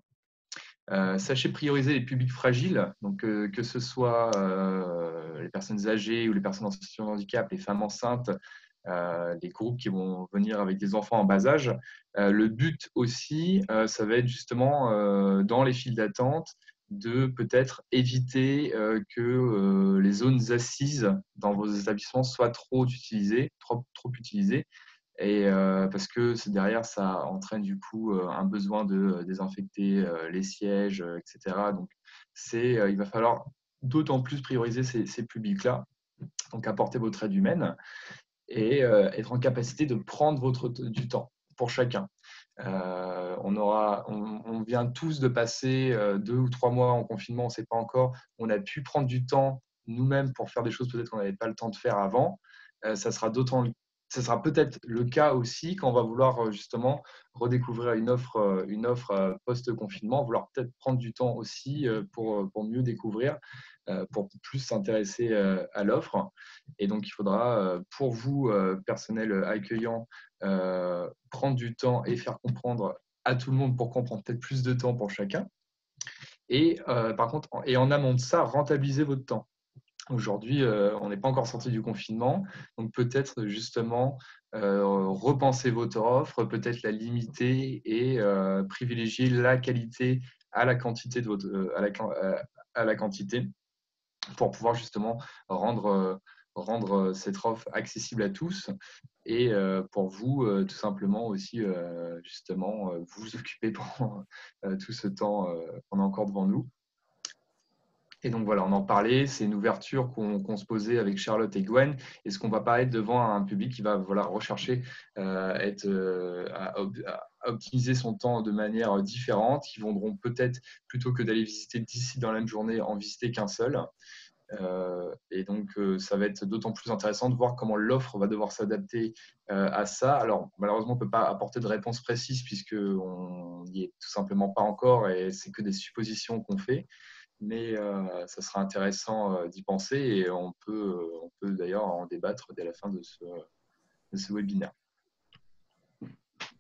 Sachez prioriser les publics fragiles, donc que ce soit les personnes âgées ou les personnes en situation de handicap, les femmes enceintes, les groupes qui vont venir avec des enfants en bas âge. Le but aussi, ça va être justement dans les files d'attente de peut-être éviter que les zones assises dans vos établissements soient trop utilisées, trop utilisées. Et parce que derrière, ça entraîne du coup un besoin de désinfecter les sièges, etc. Donc, il va falloir d'autant plus prioriser ces publics-là, donc apporter votre aide humaine et être en capacité de prendre du temps pour chacun. On vient tous de passer 2 ou 3 mois en confinement, on ne sait pas encore. On a pu prendre du temps nous-mêmes pour faire des choses peut-être qu'on n'avait pas le temps de faire avant. Ça sera peut-être le cas aussi quand on va vouloir justement redécouvrir une offre post-confinement, vouloir peut-être prendre du temps aussi pour mieux découvrir, pour plus s'intéresser à l'offre. Et donc, il faudra, pour vous, personnel accueillant, prendre du temps et faire comprendre à tout le monde pourquoi on prend peut-être plus de temps pour chacun. Et par contre, en amont de ça, rentabiliser votre temps. Aujourd'hui, on n'est pas encore sorti du confinement, donc peut-être justement repenser votre offre, peut-être la limiter et privilégier la qualité à la quantité à la quantité pour pouvoir justement rendre cette offre accessible à tous et pour vous, tout simplement aussi, justement, vous occuper pendant tout ce temps qu'on a encore devant nous. Et donc voilà, on en parlait, c'est une ouverture qu'on se posait avec Charlotte et Gwen. Est-ce qu'on va pas être devant un public qui va rechercher à optimiser son temps de manière différente, qui voudront peut-être, plutôt que d'aller visiter 10 sites dans la même journée, en visiter qu'un seul. Et donc, ça va être d'autant plus intéressant de voir comment l'offre va devoir s'adapter à ça. Alors, malheureusement, on ne peut pas apporter de réponse précise puisqu'on n'y est tout simplement pas encore et c'est que des suppositions qu'on fait. Mais ça sera intéressant d'y penser et on peut d'ailleurs en débattre dès la fin de ce webinaire.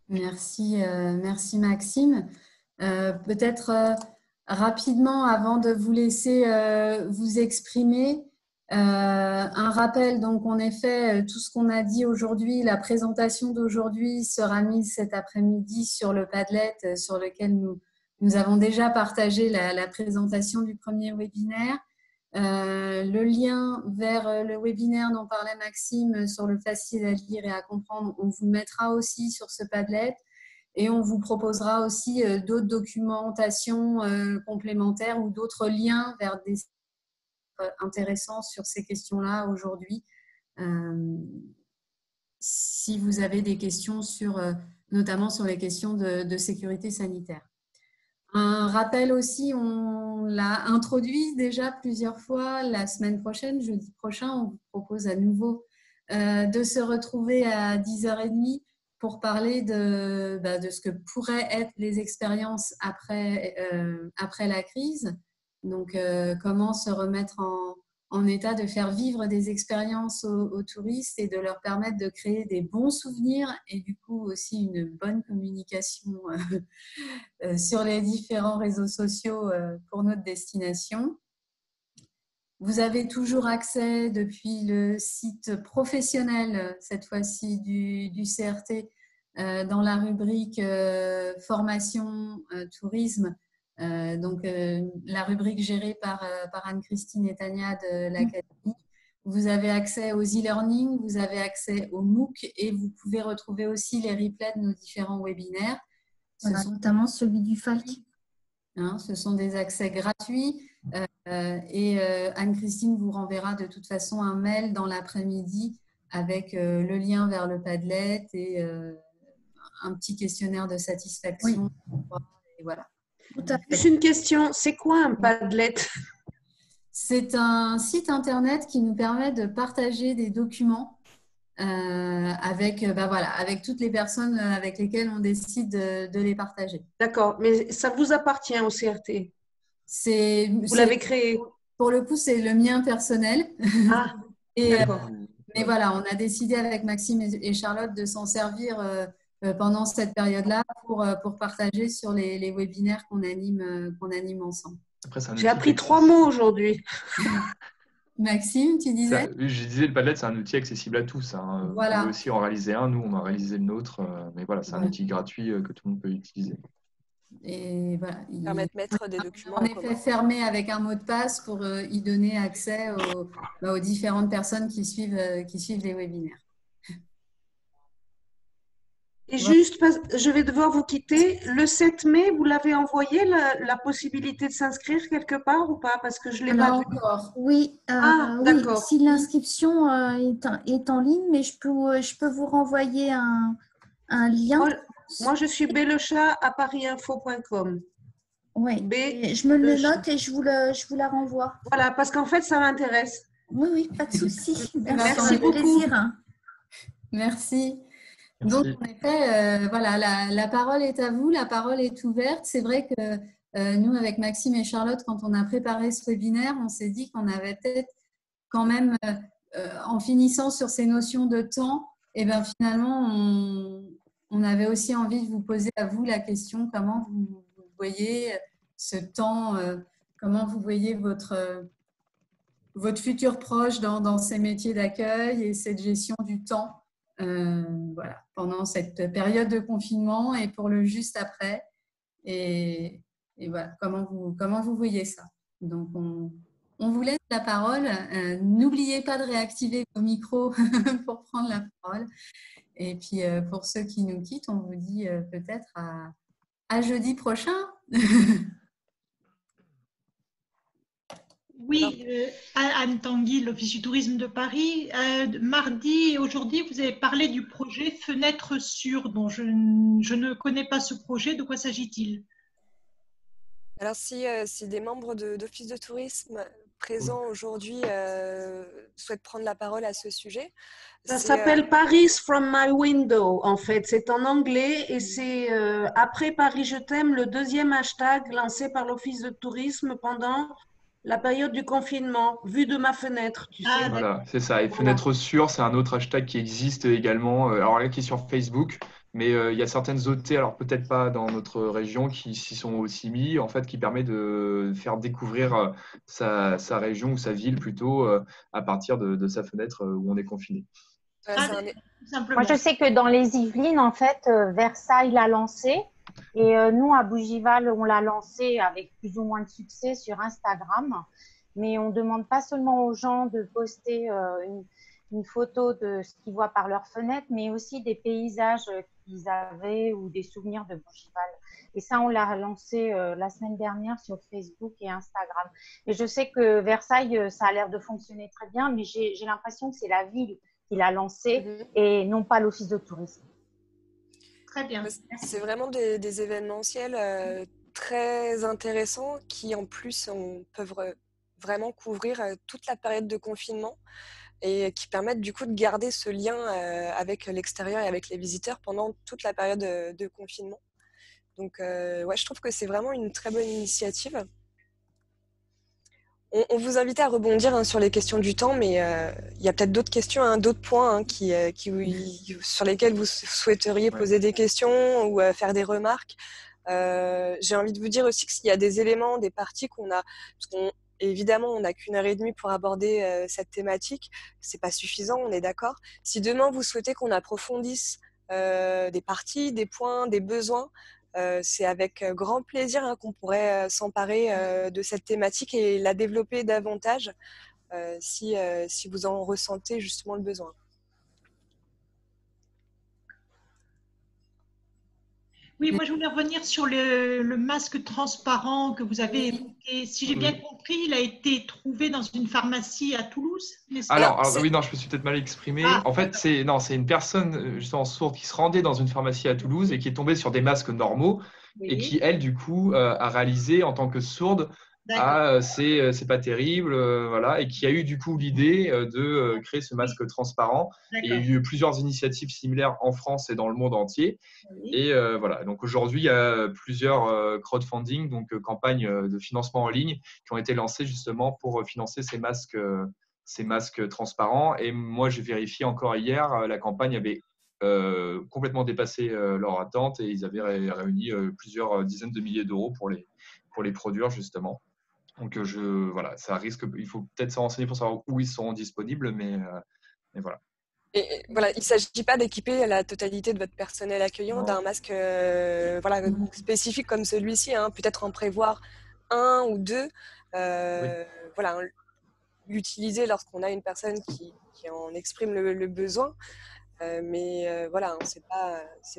Merci Maxime. Peut-être rapidement, avant de vous laisser vous exprimer, un rappel. Donc, en effet, tout ce qu'on a dit aujourd'hui, la présentation d'aujourd'hui sera mise cet après-midi sur le Padlet sur lequel nous avons déjà partagé la présentation du premier webinaire. Le lien vers le webinaire dont parlait Maxime sur le facile à lire et à comprendre, on vous le mettra aussi sur ce Padlet et on vous proposera aussi d'autres documentations complémentaires ou d'autres liens vers des sites intéressants sur ces questions-là aujourd'hui. Si vous avez des questions notamment sur les questions de sécurité sanitaire. Un rappel aussi, on l'a introduit déjà plusieurs fois. La semaine prochaine, jeudi prochain, on vous propose à nouveau de se retrouver à 10h30 pour parler de ce que pourraient être les expériences après la crise. Donc, comment se remettre en état de faire vivre des expériences aux touristes et de leur permettre de créer des bons souvenirs et du coup aussi une bonne communication sur les différents réseaux sociaux pour notre destination. Vous avez toujours accès depuis le site professionnel, cette fois-ci du CRT, dans la rubrique formation tourisme. Donc, la rubrique gérée par Anne-Christine et Tania de l'Académie. Vous avez accès aux e-learning, vous avez accès aux MOOC et vous pouvez retrouver aussi les replays de nos différents webinaires. Voilà, notamment celui du Falc. Ce sont des accès gratuits et Anne-Christine vous renverra de toute façon un mail dans l'après-midi avec le lien vers le Padlet et un petit questionnaire de satisfaction. Oui. Et voilà. Juste une question, c'est quoi un Padlet? C'est un site internet qui nous permet de partager des documents avec toutes les personnes avec lesquelles on décide de les partager. D'accord, mais ça vous appartient au CRT? Vous l'avez créé? Pour le coup, c'est le mien personnel. Ah, mais voilà, on a décidé avec Maxime et Charlotte de s'en servir pendant cette période-là pour partager sur les webinaires qu'on anime ensemble. J'ai appris 3 mots aujourd'hui. Maxime, tu disais? Je disais, le Padlet, c'est un outil accessible à tous. Hein. Voilà. Vous pouvez aussi en réaliser un. Nous, on a réalisé le nôtre. Mais voilà, c'est un outil gratuit que tout le monde peut utiliser. Et voilà, il permet de mettre des documents en effet fermé avec un mot de passe pour y donner accès aux différentes personnes qui suivent les webinaires. Et juste, je vais devoir vous quitter. Le 7 mai, vous l'avez envoyé, la possibilité de s'inscrire quelque part ou pas? Parce que je ne l'ai pas vu. Oui, oui, si l'inscription est en ligne, mais je peux vous renvoyer un lien. Moi, je suis belechat@parisinfo.com. Oui, je me le note et je vous la renvoie. Voilà, parce qu'en fait, ça m'intéresse. Oui, pas de souci. Merci beaucoup. Plaisir. Merci. Donc, en effet, la parole est à vous, la parole est ouverte. C'est vrai que nous, avec Maxime et Charlotte, quand on a préparé ce webinaire, on s'est dit qu'on avait peut-être quand même, en finissant sur ces notions de temps, et bien finalement, on avait aussi envie de vous poser à vous la question comment vous voyez ce temps, comment vous voyez votre futur proche dans ces métiers d'accueil et cette gestion du temps. Pendant cette période de confinement et pour le juste après. Et voilà, comment vous voyez ça. Donc, on vous laisse la parole. N'oubliez pas de réactiver vos micros pour prendre la parole. Et puis, pour ceux qui nous quittent, on vous dit peut-être à jeudi prochain. Oui, Anne Tanguy, l'Office du tourisme de Paris. Mardi et aujourd'hui, vous avez parlé du projet Fenêtre Sûre, dont je ne connais pas ce projet. De quoi s'agit-il? Alors, si des membres d'Office de tourisme présents aujourd'hui souhaitent prendre la parole à ce sujet. Ça s'appelle Paris from my window, en fait. C'est en anglais et c'est après Paris je t'aime, le deuxième hashtag lancé par l'Office de tourisme pendant la période du confinement, vue de ma fenêtre, tu sais. Voilà, c'est ça. Et Voilà. Fenêtre Sûre, c'est un autre hashtag qui existe également. Alors là, qui est sur Facebook, mais il y a certaines OT, alors peut-être pas dans notre région, qui s'y sont aussi mis, en fait, qui permet de faire découvrir sa région ou sa ville plutôt à partir de sa fenêtre où on est confiné. Moi, je sais que dans les Yvelines, en fait, Versailles l'a lancé. Et nous, à Bougival, on l'a lancé avec plus ou moins de succès sur Instagram. Mais on ne demande pas seulement aux gens de poster une photo de ce qu'ils voient par leur fenêtre, mais aussi des paysages qu'ils avaient ou des souvenirs de Bougival. Et ça, on l'a lancé la semaine dernière sur Facebook et Instagram. Et je sais que Versailles, ça a l'air de fonctionner très bien, mais j'ai l'impression que c'est la ville qui l'a lancé et non pas l'Office de tourisme. Très bien. C'est vraiment des événementiels très intéressants qui, en plus, peuvent vraiment couvrir toute la période de confinement et qui permettent du coup de garder ce lien avec l'extérieur et avec les visiteurs pendant toute la période de confinement. Donc, ouais, je trouve que c'est vraiment une très bonne initiative. On vous invitait à rebondir sur les questions du temps, mais il y a peut-être d'autres questions, d'autres points sur lesquels vous souhaiteriez poser des questions ou faire des remarques. J'ai envie de vous dire aussi qu'il y a des éléments, des parties qu'on a, évidemment, on n'a qu'1 heure et demie pour aborder cette thématique. C'est pas suffisant, on est d'accord. Si demain vous souhaitez qu'on approfondisse des parties, des points, des besoins, c'est avec grand plaisir qu'on pourrait s'emparer de cette thématique et la développer davantage si vous en ressentez justement le besoin. Oui, moi je voulais revenir sur le masque transparent que vous avez évoqué. Si j'ai bien compris, il a été trouvé dans une pharmacie à Toulouse, n'est-ce pas? Alors oui, non, je me suis peut-être mal exprimé. En fait, c'est une personne justement sourde qui se rendait dans une pharmacie à Toulouse et qui est tombée sur des masques normaux et qui, elle, du coup, a réalisé en tant que sourde, c'est pas terrible, voilà, et qui a eu du coup l'idée de créer ce masque transparent. Et il y a eu plusieurs initiatives similaires en France et dans le monde entier. Et voilà, donc aujourd'hui, il y a plusieurs crowdfunding, donc campagnes de financement en ligne, qui ont été lancées justement pour financer ces masques transparents. Et moi, j'ai vérifié encore hier, la campagne avait complètement dépassé leur attente et ils avaient réuni plusieurs dizaines de milliers d'euros pour les produire justement. Donc voilà, ça risque. Il faut peut-être se renseigner pour savoir où ils seront disponibles, mais voilà. Et voilà, il ne s'agit pas d'équiper la totalité de votre personnel accueillant d'un masque spécifique comme celui-ci, peut-être en prévoir 1 ou 2. Voilà, l'utiliser lorsqu'on a une personne qui en exprime le besoin. Mais voilà, c'est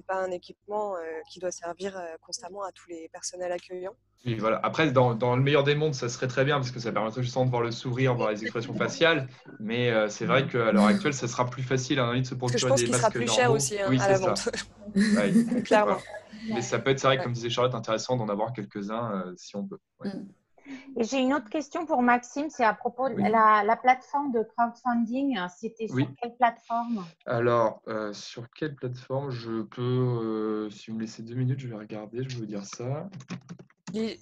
pas un équipement qui doit servir constamment à tous les personnels accueillants. Oui, voilà. Après, dans le meilleur des mondes, ça serait très bien parce que ça permettrait justement de voir le sourire, voir les expressions faciales. Mais c'est vrai qu'à l'heure actuelle, ça sera plus facile de se procurer des masques normaux. Parce que je pense qu'il sera plus cher aussi à la vente. Ouais, clairement. Voilà. Mais ça peut être, c'est vrai, comme disait Charlotte, intéressant d'en avoir quelques-uns si on peut. Ouais. Et j'ai une autre question pour Maxime, c'est à propos de la plateforme de crowdfunding. C'était sur quelle plateforme? Alors, sur quelle plateforme je peux, si vous me laissez 2 minutes, je vais regarder, je vais vous dire ça. Il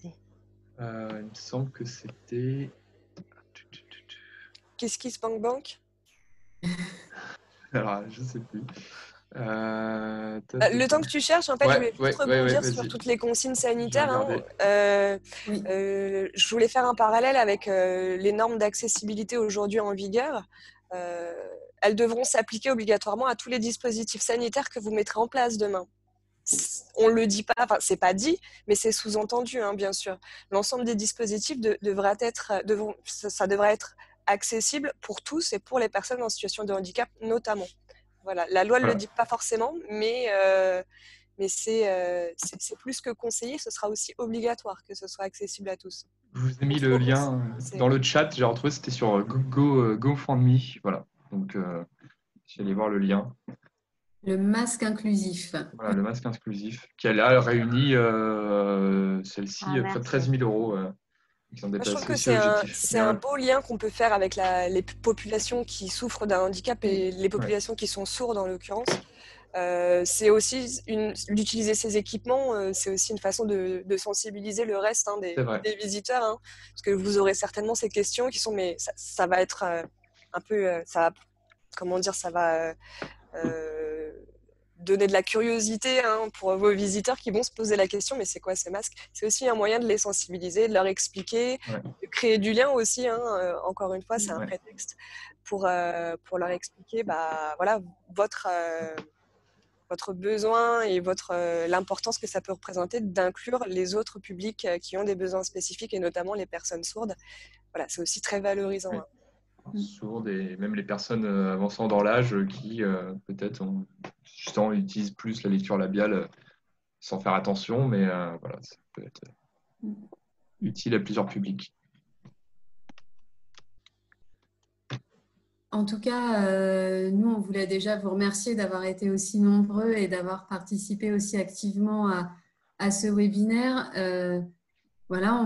me semble que c'était… KissKissBankBank. Alors, je ne sais plus. Le temps que tu cherches, en fait, je voulais juste rebondir sur toutes les consignes sanitaires. Je voulais faire un parallèle avec les normes d'accessibilité aujourd'hui en vigueur. Elles devront s'appliquer obligatoirement à tous les dispositifs sanitaires que vous mettrez en place demain. on le dit pas, enfin c'est pas dit, mais c'est sous-entendu, hein, bien sûr. L'ensemble des dispositifs devrait être accessible pour tous et pour les personnes en situation de handicap notamment. Voilà, la loi ne le dit pas forcément, mais c'est plus que conseillé, ce sera aussi obligatoire que ce soit accessible à tous. Je vous ai mis le lien dans le chat, j'ai retrouvé, c'était sur GoFundMe, voilà. Donc, j'allais voir le lien. Le masque inclusif. Voilà, le masque inclusif, qui a réuni celle-ci près de 13 000 euros. Moi, je trouve que c'est un beau lien qu'on peut faire avec les populations qui souffrent d'un handicap et les populations qui sont sourdes en l'occurrence. C'est aussi d'utiliser ces équipements, c'est aussi une façon de sensibiliser le reste, hein, des visiteurs, hein, parce que vous aurez certainement ces questions qui sont, mais ça va être un peu, ça va, comment dire, ça va donner de la curiosité, hein, pour vos visiteurs qui vont se poser la question, mais c'est quoi ces masques? C'est aussi un moyen de les sensibiliser, de leur expliquer, de créer du lien aussi, hein, encore une fois, c'est un prétexte pour leur expliquer voilà, votre besoin et l'importance que ça peut représenter d'inclure les autres publics qui ont des besoins spécifiques et notamment les personnes sourdes. Voilà, c'est aussi très valorisant. Hein. Sourdes et même les personnes avançant dans l'âge qui peut-être justement utilisent plus la lecture labiale sans faire attention, mais voilà, ça peut être utile à plusieurs publics. En tout cas, nous, on voulait déjà vous remercier d'avoir été aussi nombreux et d'avoir participé aussi activement à ce webinaire. Voilà,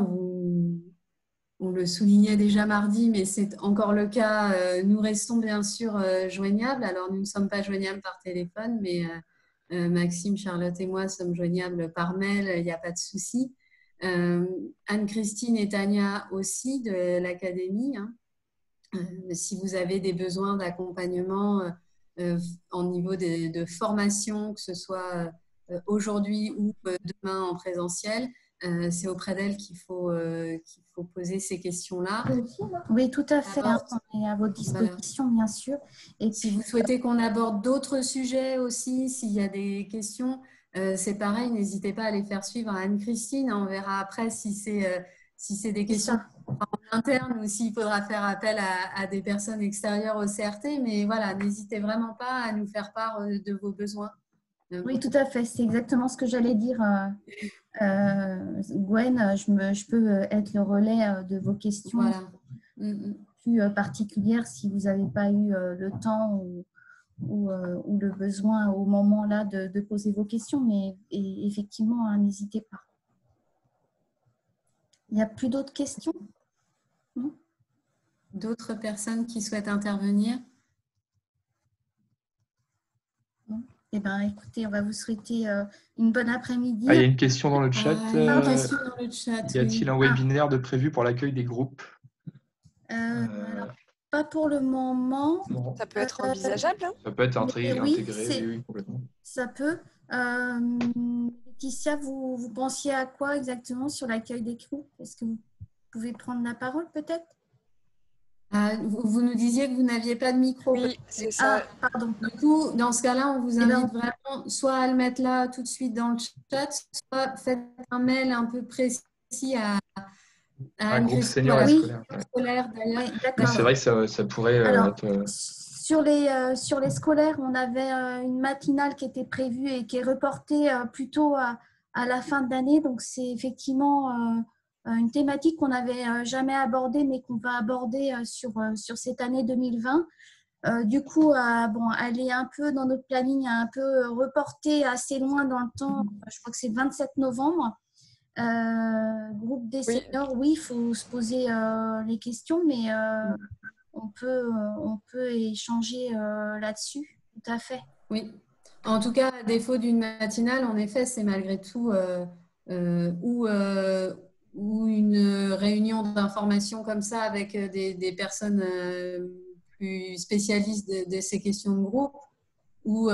on le soulignait déjà mardi, mais c'est encore le cas. Nous restons bien sûr joignables. Alors, nous ne sommes pas joignables par téléphone, mais Maxime, Charlotte et moi sommes joignables par mail, il n'y a pas de souci. Anne-Christine et Tania aussi de l'Académie. Hein. Si vous avez des besoins d'accompagnement en niveau de formation, que ce soit aujourd'hui ou demain en présentiel, c'est auprès d'elle qu'il faut poser ces questions-là. Oui, tout à fait. Alors, on est à votre disposition, bien sûr. Et si vous souhaitez qu'on aborde d'autres sujets aussi, s'il y a des questions, c'est pareil, n'hésitez pas à les faire suivre à Anne-Christine. On verra après si c'est des questions en interne ou s'il faudra faire appel à des personnes extérieures au CRT. Mais voilà, n'hésitez vraiment pas à nous faire part de vos besoins. Oui, tout à fait. C'est exactement ce que j'allais dire. Gwen, je peux être le relais de vos questions plus particulières si vous n'avez pas eu le temps ou le besoin au moment là de poser vos questions. Mais effectivement, hein, n'hésitez pas. Il n'y a plus d'autres questions? D'autres personnes qui souhaitent intervenir? Eh bien, écoutez, on va vous souhaiter une bonne après-midi. Il y a une question dans le chat. Y a-t-il un webinaire de prévu pour l'accueil des groupes? Alors, pas pour le moment. Non. Ça peut être envisageable. Hein. Ça peut être intégré, oui, complètement. Ça peut. Laetitia, vous pensiez à quoi exactement sur l'accueil des groupes? Est-ce que vous pouvez prendre la parole peut-être? Vous nous disiez que vous n'aviez pas de micro. Oui, c'est ça. Pardon. Du coup, dans ce cas-là, on vous invite vraiment soit à le mettre là tout de suite dans le chat, soit faites un mail un peu précis à un groupe senior et scolaire. Oui, c'est vrai que ça pourrait être… Sur les scolaires, on avait une matinale qui était prévue et qui est reportée plutôt à la fin de l'année. Donc, c'est effectivement… une thématique qu'on n'avait jamais abordée, mais qu'on va aborder sur cette année 2020. Du coup, elle est un peu dans notre planning, un peu reportée assez loin dans le temps. Je crois que c'est le 27 novembre. Groupe des seniors, oui, il faut se poser les questions, mais on peut échanger là-dessus, tout à fait. Oui. En tout cas, à défaut d'une matinale, en effet, c'est malgré tout ou une réunion d'information comme ça avec des personnes plus spécialistes de ces questions de groupe ou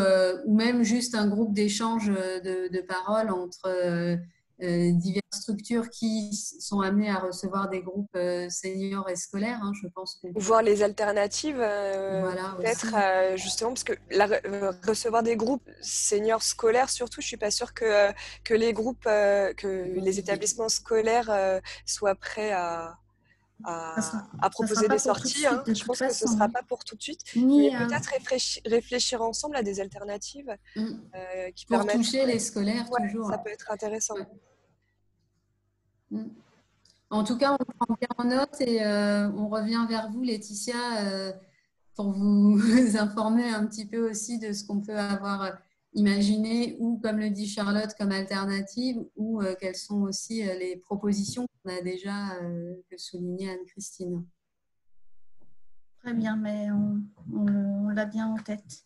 même juste un groupe d'échange de paroles entre diverses structures qui sont amenées à recevoir des groupes seniors et scolaires. Hein, je pense que... Voir les alternatives, voilà, peut-être, justement, parce que recevoir des groupes seniors scolaires, surtout, je ne suis pas sûre que les groupes, que les établissements scolaires soient prêts à proposer des sorties. Hein. Je pense que ce ne sera pas pour tout de suite. Mais peut-être réfléchir ensemble à des alternatives qui pour permettent... toucher les scolaires, toujours. Ça peut être intéressant. Ouais. En tout cas, on prend bien en note et on revient vers vous, Laetitia, pour vous informer un petit peu aussi de ce qu'on peut avoir imaginé ou, comme le dit Charlotte, comme alternative ou quelles sont aussi les propositions qu'on a déjà soulignées Anne-Christine. Très bien, mais on l'a bien en tête.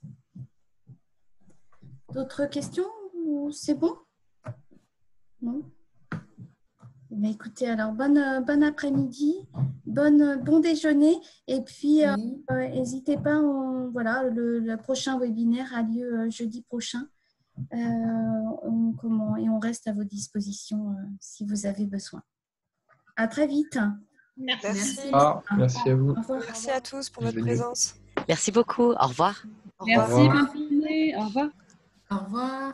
D'autres questions ou c'est bon? Non? Mais écoutez, alors bon après-midi, bon déjeuner et puis n'hésitez pas, voilà, le prochain webinaire a lieu jeudi prochain et on reste à vos dispositions si vous avez besoin. À très vite. Merci. Merci à vous. Merci à tous pour votre présence. Merci beaucoup. Au revoir. Merci, bonne journée. Au revoir. Au revoir.